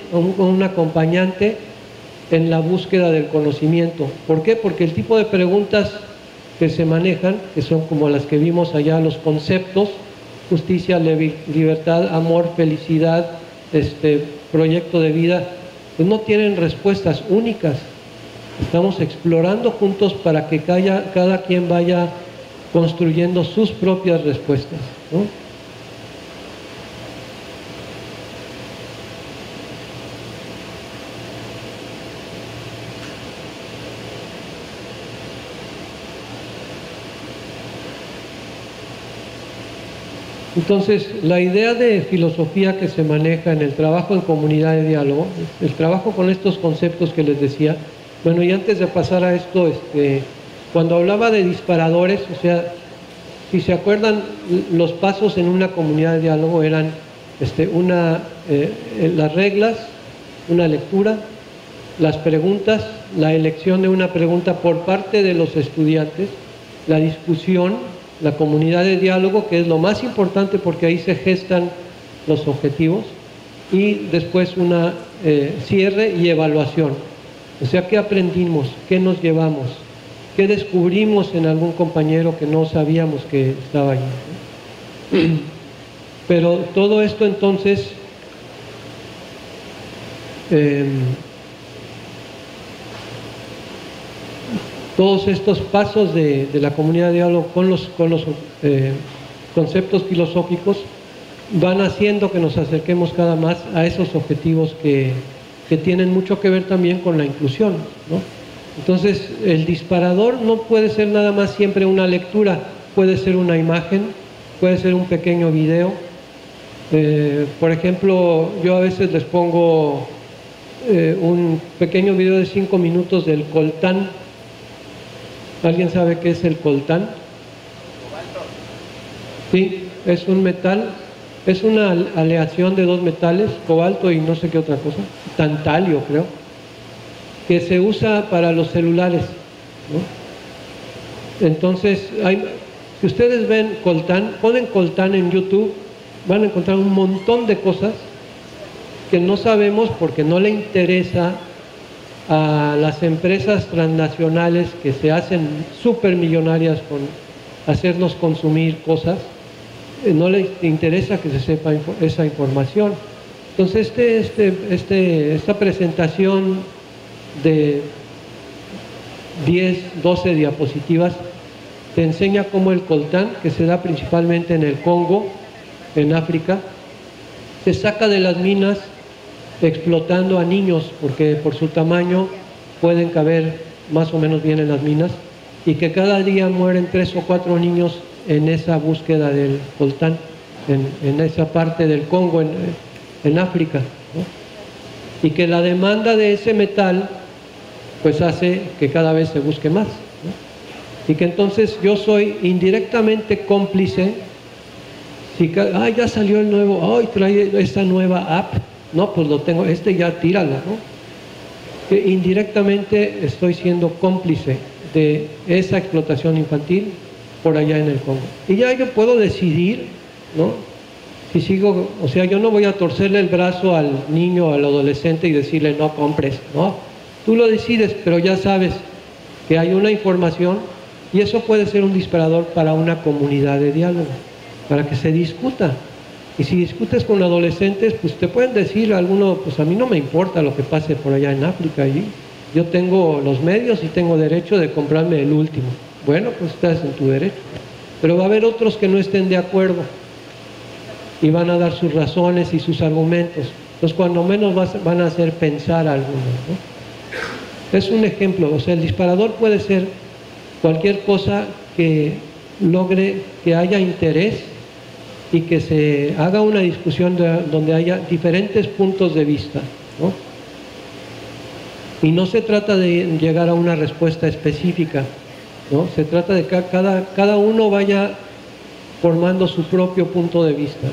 en la búsqueda del conocimiento. ¿Por qué? Porque el tipo de preguntas que se manejan, que son como las que vimos allá, los conceptos, justicia, libertad, amor, felicidad, proyecto de vida, pues no tienen respuestas únicas. Estamos explorando juntos para que cada quien vaya construyendo sus propias respuestas, ¿no? Entonces, la idea de filosofía que se maneja en el trabajo en comunidad de diálogo, el trabajo con estos conceptos que les decía, bueno, y antes de pasar a esto, cuando hablaba de disparadores, o sea, si se acuerdan, los pasos en una comunidad de diálogo eran las reglas, una lectura, las preguntas, la elección de una pregunta por parte de los estudiantes, la discusión, la comunidad de diálogo, que es lo más importante porque ahí se gestan los objetivos, y después una cierre y evaluación. O sea, ¿qué aprendimos? ¿Qué nos llevamos? ¿Qué descubrimos en algún compañero que no sabíamos que estaba allí? Pero todo esto entonces todos estos pasos de la comunidad de diálogo con los conceptos filosóficos van haciendo que nos acerquemos cada más a esos objetivos que tienen mucho que ver también con la inclusión, ¿no? Entonces, el disparador no puede ser nada más siempre una lectura, puede ser una imagen, puede ser un pequeño video. Por ejemplo, yo a veces les pongo un pequeño video de 5 minutos del coltán. ¿Alguien sabe qué es el coltán? Sí, es un metal, es una aleación de dos metales, cobalto y no sé qué otra cosa, tantalio creo, que se usa para los celulares, ¿no? Entonces, si ustedes ven coltán, ponen coltán en YouTube, van a encontrar un montón de cosas que no sabemos porque no le interesa a las empresas transnacionales que se hacen supermillonarias con hacernos consumir cosas, no les interesa que se sepa esa información. Entonces esta presentación de 10, 12 diapositivas te enseña cómo el coltán, que se da principalmente en el Congo, en África, se saca de las minas explotando a niños, porque por su tamaño pueden caber más o menos bien en las minas, y que cada día mueren 3 o 4 niños en esa búsqueda del coltán, en esa parte del Congo, en África, ¿no? Y que la demanda de ese metal pues hace que cada vez se busque más, ¿no? Y que entonces yo soy indirectamente cómplice. Si ya salió el nuevo, trae esta nueva app, no, pues lo tengo, ya tíralo, ¿no? Que indirectamente estoy siendo cómplice de esa explotación infantil por allá en el Congo. Y ya yo puedo decidir, ¿no? Si sigo, o sea, yo no voy a torcerle el brazo al niño, al adolescente y decirle no compres, ¿no? Tú lo decides, pero ya sabes que hay una información y eso puede ser un disparador para una comunidad de diálogo, para que se discuta. Y si discutes con adolescentes, pues te pueden decir alguno, pues a mí no me importa lo que pase por allá en África, y yo tengo los medios y tengo derecho de comprarme el último. Bueno, pues estás en tu derecho. Pero va a haber otros que no estén de acuerdo y van a dar sus razones y sus argumentos. Entonces, cuando menos van a hacer pensar a algunos, ¿no? Es un ejemplo, o sea, el disparador puede ser cualquier cosa que logre que haya interés y que se haga una discusión donde haya diferentes puntos de vista, ¿no? Y no se trata de llegar a una respuesta específica, ¿no? Se trata de que cada uno vaya formando su propio punto de vista.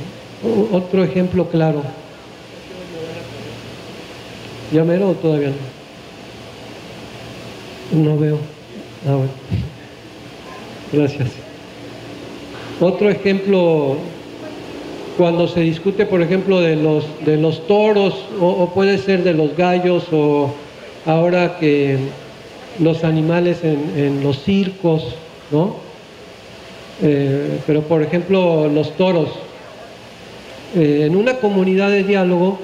Otro ejemplo claro. ¿Ya mero o todavía no? No veo. Bueno. Gracias. Otro ejemplo, cuando se discute, por ejemplo, de los toros, o puede ser de los gallos, o ahora que los animales en los circos, ¿no? Pero por ejemplo los toros, en una comunidad de diálogo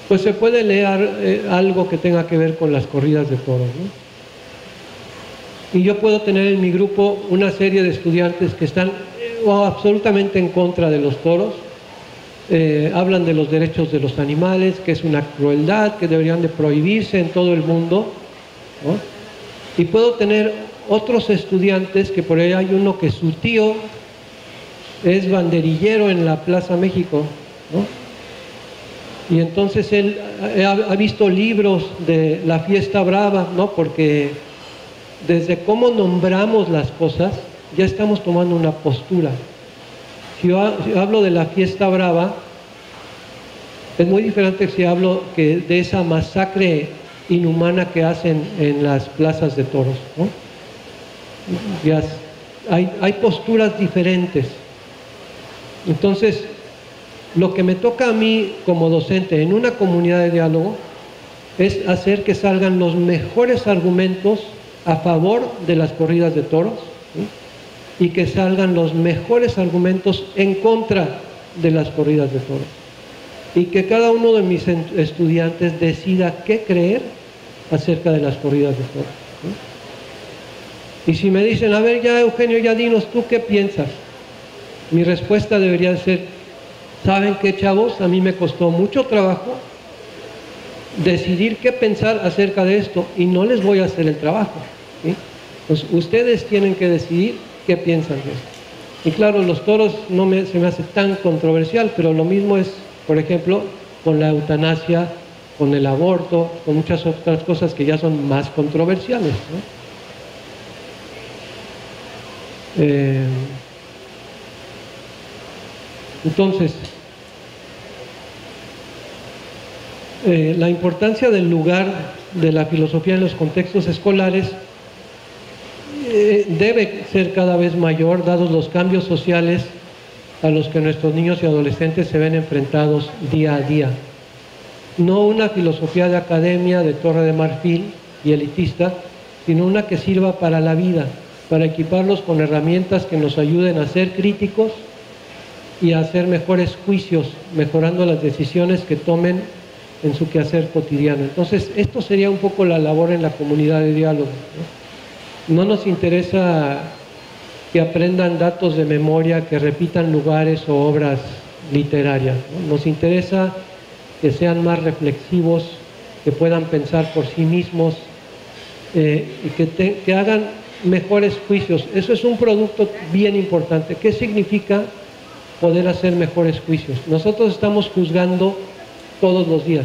pues se puede leer algo que tenga que ver con las corridas de toros, ¿no? Y yo puedo tener en mi grupo una serie de estudiantes que están absolutamente en contra de los toros, hablan de los derechos de los animales, que es una crueldad, que deberían de prohibirse en todo el mundo, ¿no? Y puedo tener otros estudiantes, que por ahí hay uno que su tío es banderillero en la Plaza México, ¿no? Y entonces él ha visto libros de la fiesta brava, ¿no? Porque desde cómo nombramos las cosas ya estamos tomando una postura. Si yo hablo de la fiesta brava, es muy diferente si hablo de esa masacre inhumana que hacen en las plazas de toros, ¿no? Ya hay posturas diferentes. Entonces, lo que me toca a mí como docente en una comunidad de diálogo es hacer que salgan los mejores argumentos a favor de las corridas de toros, ¿sí? Y que salgan los mejores argumentos en contra de las corridas de toros. Y que cada uno de mis estudiantes decida qué creer acerca de las corridas de toros, ¿sí? Y si me dicen, a ver, ya Eugenio, ya dinos tú qué piensas, mi respuesta debería ser, ¿saben qué, chavos? A mí me costó mucho trabajo decidir qué pensar acerca de esto y no les voy a hacer el trabajo, ¿sí? Pues ustedes tienen que decidir qué piensan de esto. Y claro, los toros se me hace tan controversial, pero lo mismo es, por ejemplo, con la eutanasia, con el aborto, con muchas otras cosas que ya son más controversiales, ¿no? Entonces, la importancia del lugar de la filosofía en los contextos escolares debe ser cada vez mayor, dados los cambios sociales a los que nuestros niños y adolescentes se ven enfrentados día a día. No una filosofía de academia, de torre de marfil y elitista, sino una que sirva para la vida, para equiparlos con herramientas que nos ayuden a ser críticos y a hacer mejores juicios, mejorando las decisiones que tomen en su quehacer cotidiano. Entonces, esto sería un poco la labor en la comunidad de diálogo, ¿no? No nos interesa que aprendan datos de memoria, que repitan lugares o obras literarias, ¿no? Nos interesa que sean más reflexivos, que puedan pensar por sí mismos y que hagan mejores juicios. Eso es un producto bien importante. ¿Qué significa poder hacer mejores juicios? Nosotros estamos juzgando todos los días.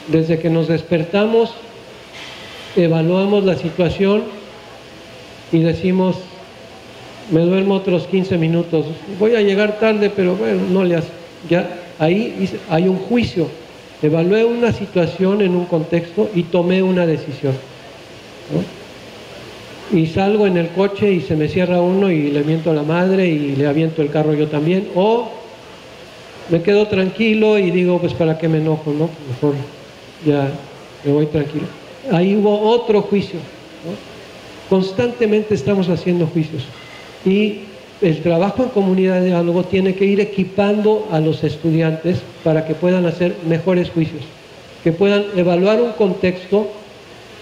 Desde que nos despertamos, evaluamos la situación y decimos, me duermo otros 15 minutos, voy a llegar tarde, pero bueno, no le hace. Ya ahí hay un juicio. Evalué una situación en un contexto y tomé una decisión, ¿no? Y salgo en el coche y se me cierra uno y le miento a la madre y le aviento el carro yo también, o me quedo tranquilo y digo, pues para qué me enojo, ¿no? Mejor ya me voy tranquilo. Ahí hubo otro juicio, ¿no? Constantemente estamos haciendo juicios y el trabajo en comunidad de diálogo tiene que ir equipando a los estudiantes para que puedan hacer mejores juicios, que puedan evaluar un contexto,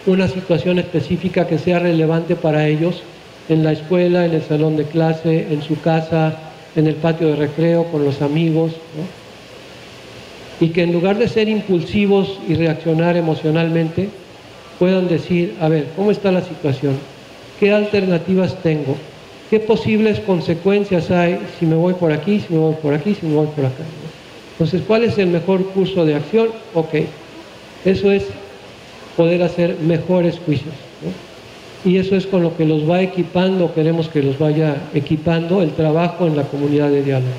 una situación específica que sea relevante para ellos en la escuela, en el salón de clase, en su casa, en el patio de recreo, con los amigos, ¿no? Y que en lugar de ser impulsivos y reaccionar emocionalmente, puedan decir, a ver, ¿cómo está la situación? ¿Qué alternativas tengo? ¿Qué posibles consecuencias hay si me voy por aquí, si me voy por aquí, si me voy por acá, ¿no? Entonces, ¿cuál es el mejor curso de acción? Ok, eso es poder hacer mejores juicios, ¿no? Y eso es con lo que los va equipando, queremos que los vaya equipando el trabajo en la comunidad de diálogo.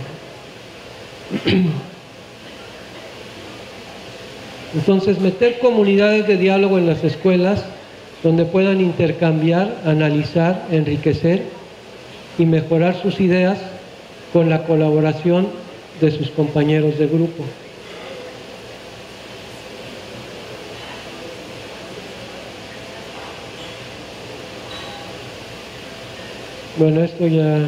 Entonces, meter comunidades de diálogo en las escuelas donde puedan intercambiar, analizar, enriquecer y mejorar sus ideas con la colaboración de sus compañeros de grupo. Bueno, esto ya...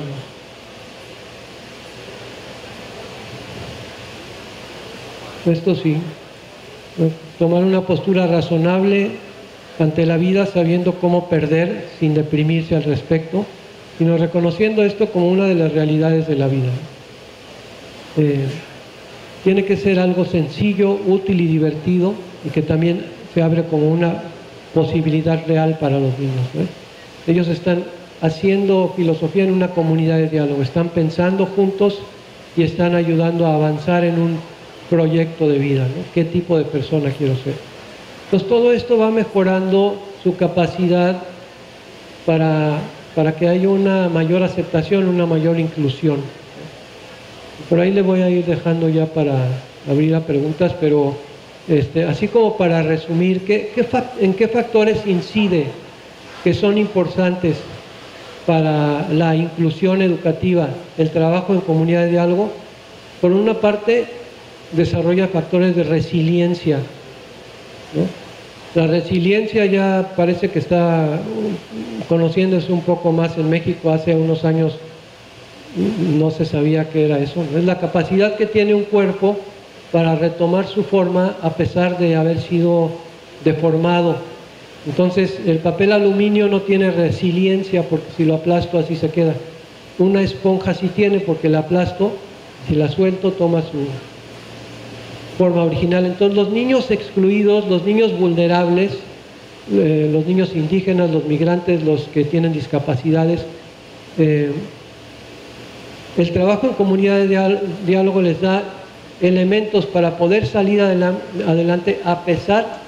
Esto sí. Tomar una postura razonable ante la vida, sabiendo cómo perder sin deprimirse al respecto, sino reconociendo esto como una de las realidades de la vida. Tiene que ser algo sencillo, útil y divertido, y que también se abre como una posibilidad real para los niños, ¿no? Ellos están haciendo filosofía en una comunidad de diálogo, están pensando juntos y están ayudando a avanzar en un proyecto de vida, ¿no? ¿Qué tipo de persona quiero ser? Entonces todo esto va mejorando su capacidad para que haya una mayor aceptación, una mayor inclusión. Por ahí le voy a ir dejando ya para abrir a preguntas, pero así como para resumir, ¿en qué factores incide que son importantes para la inclusión educativa el trabajo en comunidad de diálogo? Por una parte, desarrolla factores de resiliencia, ¿no? La resiliencia ya parece que está conociéndose un poco más en México. Hace unos años no se sabía qué era eso, ¿no? Es la capacidad que tiene un cuerpo para retomar su forma a pesar de haber sido deformado. Entonces, el papel aluminio no tiene resiliencia porque si lo aplasto así se queda. Una esponja sí tiene porque la aplasto, si la suelto toma su forma original. Entonces, los niños excluidos, los niños vulnerables, los niños indígenas, los migrantes, los que tienen discapacidades, el trabajo en comunidad de diálogo les da elementos para poder salir adelante a pesar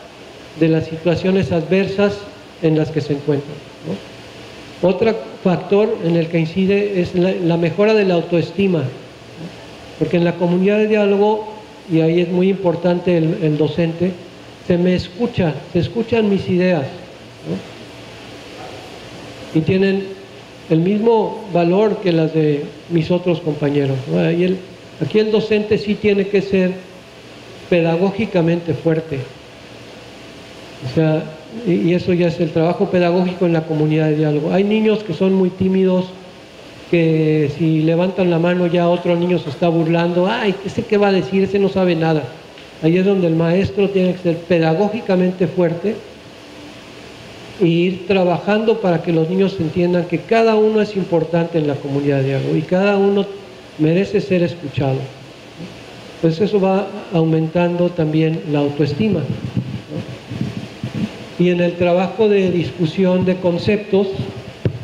de las situaciones adversas en las que se encuentran, ¿no? Otro factor en el que incide es la mejora de la autoestima, ¿no? Porque en la comunidad de diálogo, y ahí es muy importante el docente, se escuchan mis ideas, ¿no? Y tienen el mismo valor que las de mis otros compañeros, ¿no? Aquí el docente sí tiene que ser pedagógicamente fuerte. O sea, y eso ya es el trabajo pedagógico en la comunidad de diálogo. Hay niños que son muy tímidos, que si levantan la mano ya otro niño se está burlando. ¡Ay, ese qué va a decir! Ese no sabe nada. Ahí es donde el maestro tiene que ser pedagógicamente fuerte e ir trabajando para que los niños entiendan que cada uno es importante en la comunidad de diálogo y cada uno merece ser escuchado. Pues eso va aumentando también la autoestima, ¿no? Y en el trabajo de discusión de conceptos,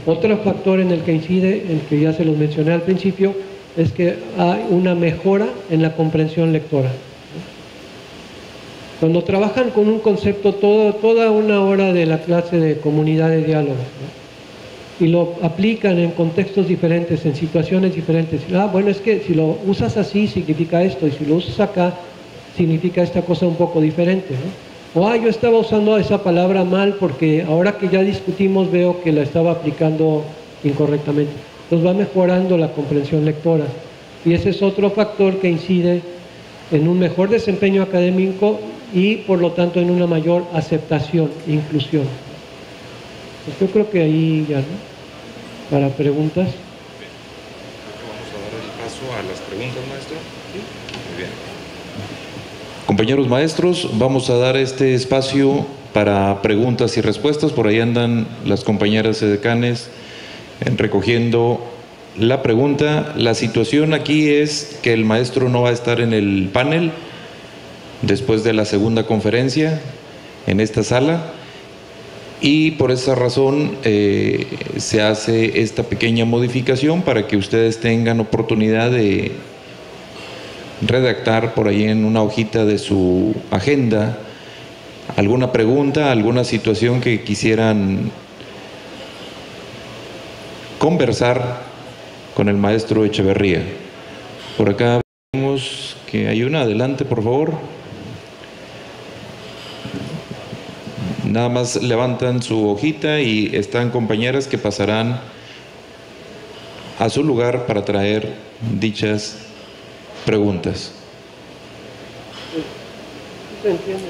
otro factor en el que incide, el que ya se los mencioné al principio, es que hay una mejora en la comprensión lectora. Cuando trabajan con un concepto toda una hora de la clase de comunidad de diálogo, ¿no? Y lo aplican en contextos diferentes, en situaciones diferentes. Bueno, es que si lo usas así significa esto, y si lo usas acá significa esta cosa un poco diferente, ¿no? O yo estaba usando esa palabra mal porque ahora que ya discutimos veo que la estaba aplicando incorrectamente. Entonces va mejorando la comprensión lectora. Y ese es otro factor que incide en un mejor desempeño académico y por lo tanto en una mayor aceptación e inclusión. Pues yo creo que ahí ya, ¿no? Para preguntas. Vamos a dar el paso a las preguntas, maestro. ¿Sí? Muy bien. Compañeros maestros, vamos a dar este espacio para preguntas y respuestas. Por ahí andan las compañeras edecanes recogiendo la pregunta. La situación aquí es que el maestro no va a estar en el panel después de la segunda conferencia en esta sala, y por esa razón se hace esta pequeña modificación para que ustedes tengan oportunidad de redactar por ahí en una hojita de su agenda alguna pregunta, alguna situación que quisieran conversar con el maestro Echeverría. Por acá vemos que hay una. Adelante, por favor. Nada más levantan su hojita y están compañeras que pasarán a su lugar para traer dichas preguntas. ¿Se entiende?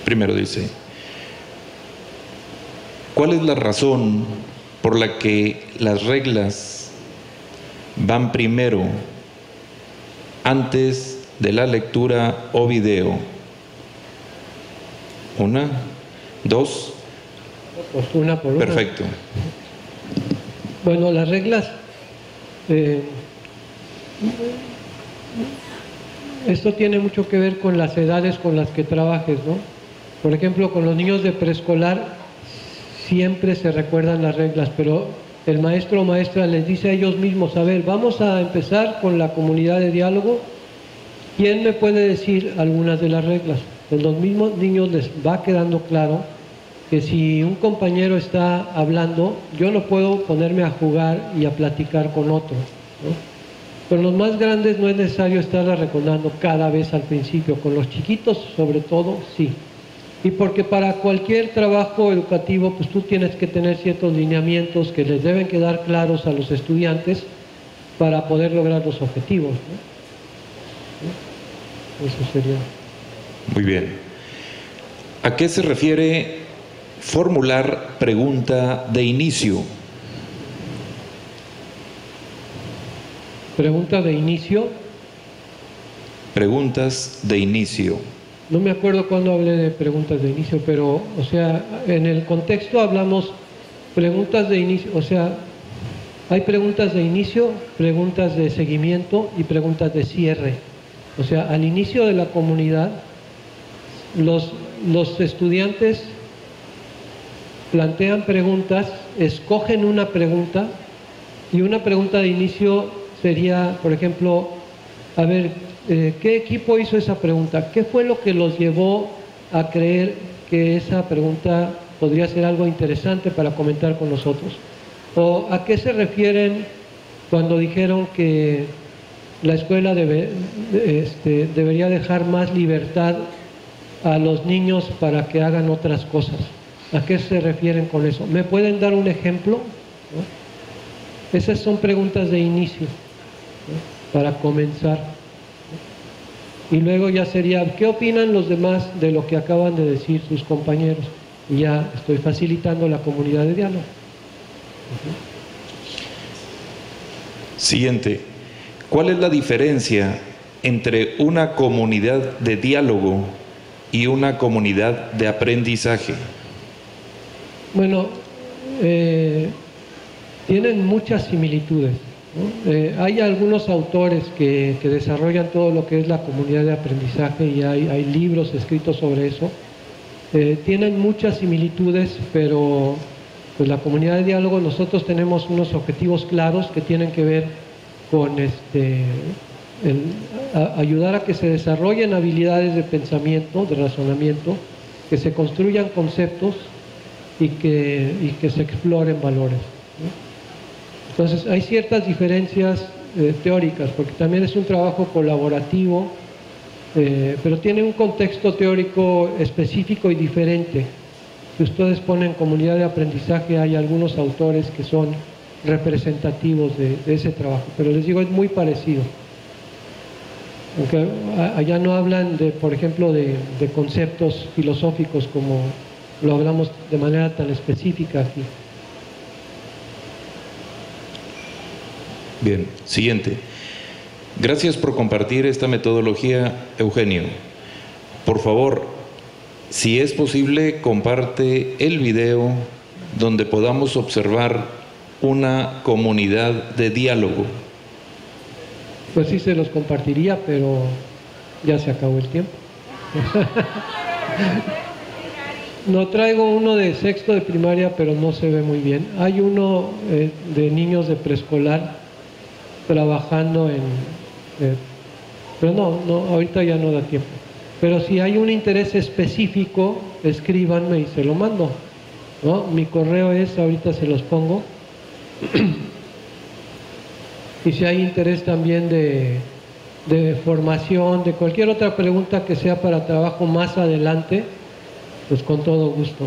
Primero dice, ¿cuál es la razón por la que las reglas van primero antes de la lectura o video? Una, dos. Pues una por una. Perfecto. Bueno, las reglas, esto tiene mucho que ver con las edades con las que trabajes, ¿no? Por ejemplo, con los niños de preescolar siempre se recuerdan las reglas, pero el maestro o maestra les dice a ellos mismos, a ver, vamos a empezar con la comunidad de diálogo. ¿Quién me puede decir algunas de las reglas? Pues los mismos niños les va quedando claro que si un compañero está hablando, yo no puedo ponerme a jugar y a platicar con otro, ¿no? Con los más grandes no es necesario estarla recordando cada vez al principio, con los chiquitos sobre todo, sí. Y porque para cualquier trabajo educativo, pues tú tienes que tener ciertos lineamientos que les deben quedar claros a los estudiantes para poder lograr los objetivos, ¿no? Eso sería. Muy bien. ¿A qué se refiere formular pregunta de inicio? Pregunta de inicio. Preguntas de inicio. No me acuerdo cuándo hablé de preguntas de inicio, pero, o sea, en el contexto hablamos preguntas de inicio, o sea, hay preguntas de inicio, preguntas de seguimiento y preguntas de cierre. O sea, al inicio de la comunidad, los estudiantes plantean preguntas, escogen una pregunta, y una pregunta de inicio sería, por ejemplo, a ver, ¿qué equipo hizo esa pregunta? ¿Qué fue lo que los llevó a creer que esa pregunta podría ser algo interesante para comentar con nosotros? ¿O a qué se refieren cuando dijeron que la escuela debería dejar más libertad a los niños para que hagan otras cosas. ¿A qué se refieren con eso? ¿Me pueden dar un ejemplo? ¿No? Esas son preguntas de inicio, ¿no? Para comenzar. Y luego ya sería, ¿qué opinan los demás de lo que acaban de decir sus compañeros? Y ya estoy facilitando la comunidad de diálogo. Siguiente. ¿Cuál es la diferencia entre una comunidad de diálogo y una comunidad de aprendizaje? Bueno, tienen muchas similitudes, ¿no? Hay algunos autores que desarrollan todo lo que es la comunidad de aprendizaje y hay libros escritos sobre eso. Tienen muchas similitudes, pero pues la comunidad de diálogo nosotros tenemos unos objetivos claros que tienen que ver con ayudar a que se desarrollen habilidades de pensamiento, de razonamiento, que se construyan conceptos y que se exploren valores, ¿no? Entonces hay ciertas diferencias teóricas, porque también es un trabajo colaborativo, pero tiene un contexto teórico específico y diferente. Si ustedes ponen comunidad de aprendizaje, hay algunos autores que son representativos de ese trabajo, pero les digo, es muy parecido. Aunque allá no hablan, por ejemplo, de conceptos filosóficos como lo hablamos de manera tan específica aquí. Bien, siguiente. Gracias por compartir esta metodología, Eugenio. Por favor, si es posible, comparte el video donde podamos observar una comunidad de diálogo. Pues sí se los compartiría, pero ya se acabó el tiempo. No, traigo uno de sexto de primaria, pero no se ve muy bien. Hay uno de niños de preescolar trabajando pero no, ahorita ya no da tiempo. Pero si hay un interés específico, escríbanme y se lo mando, ¿no? Mi correo es, ahorita se los pongo. Y si hay interés también de formación, de cualquier otra pregunta que sea para trabajo más adelante, pues con todo gusto.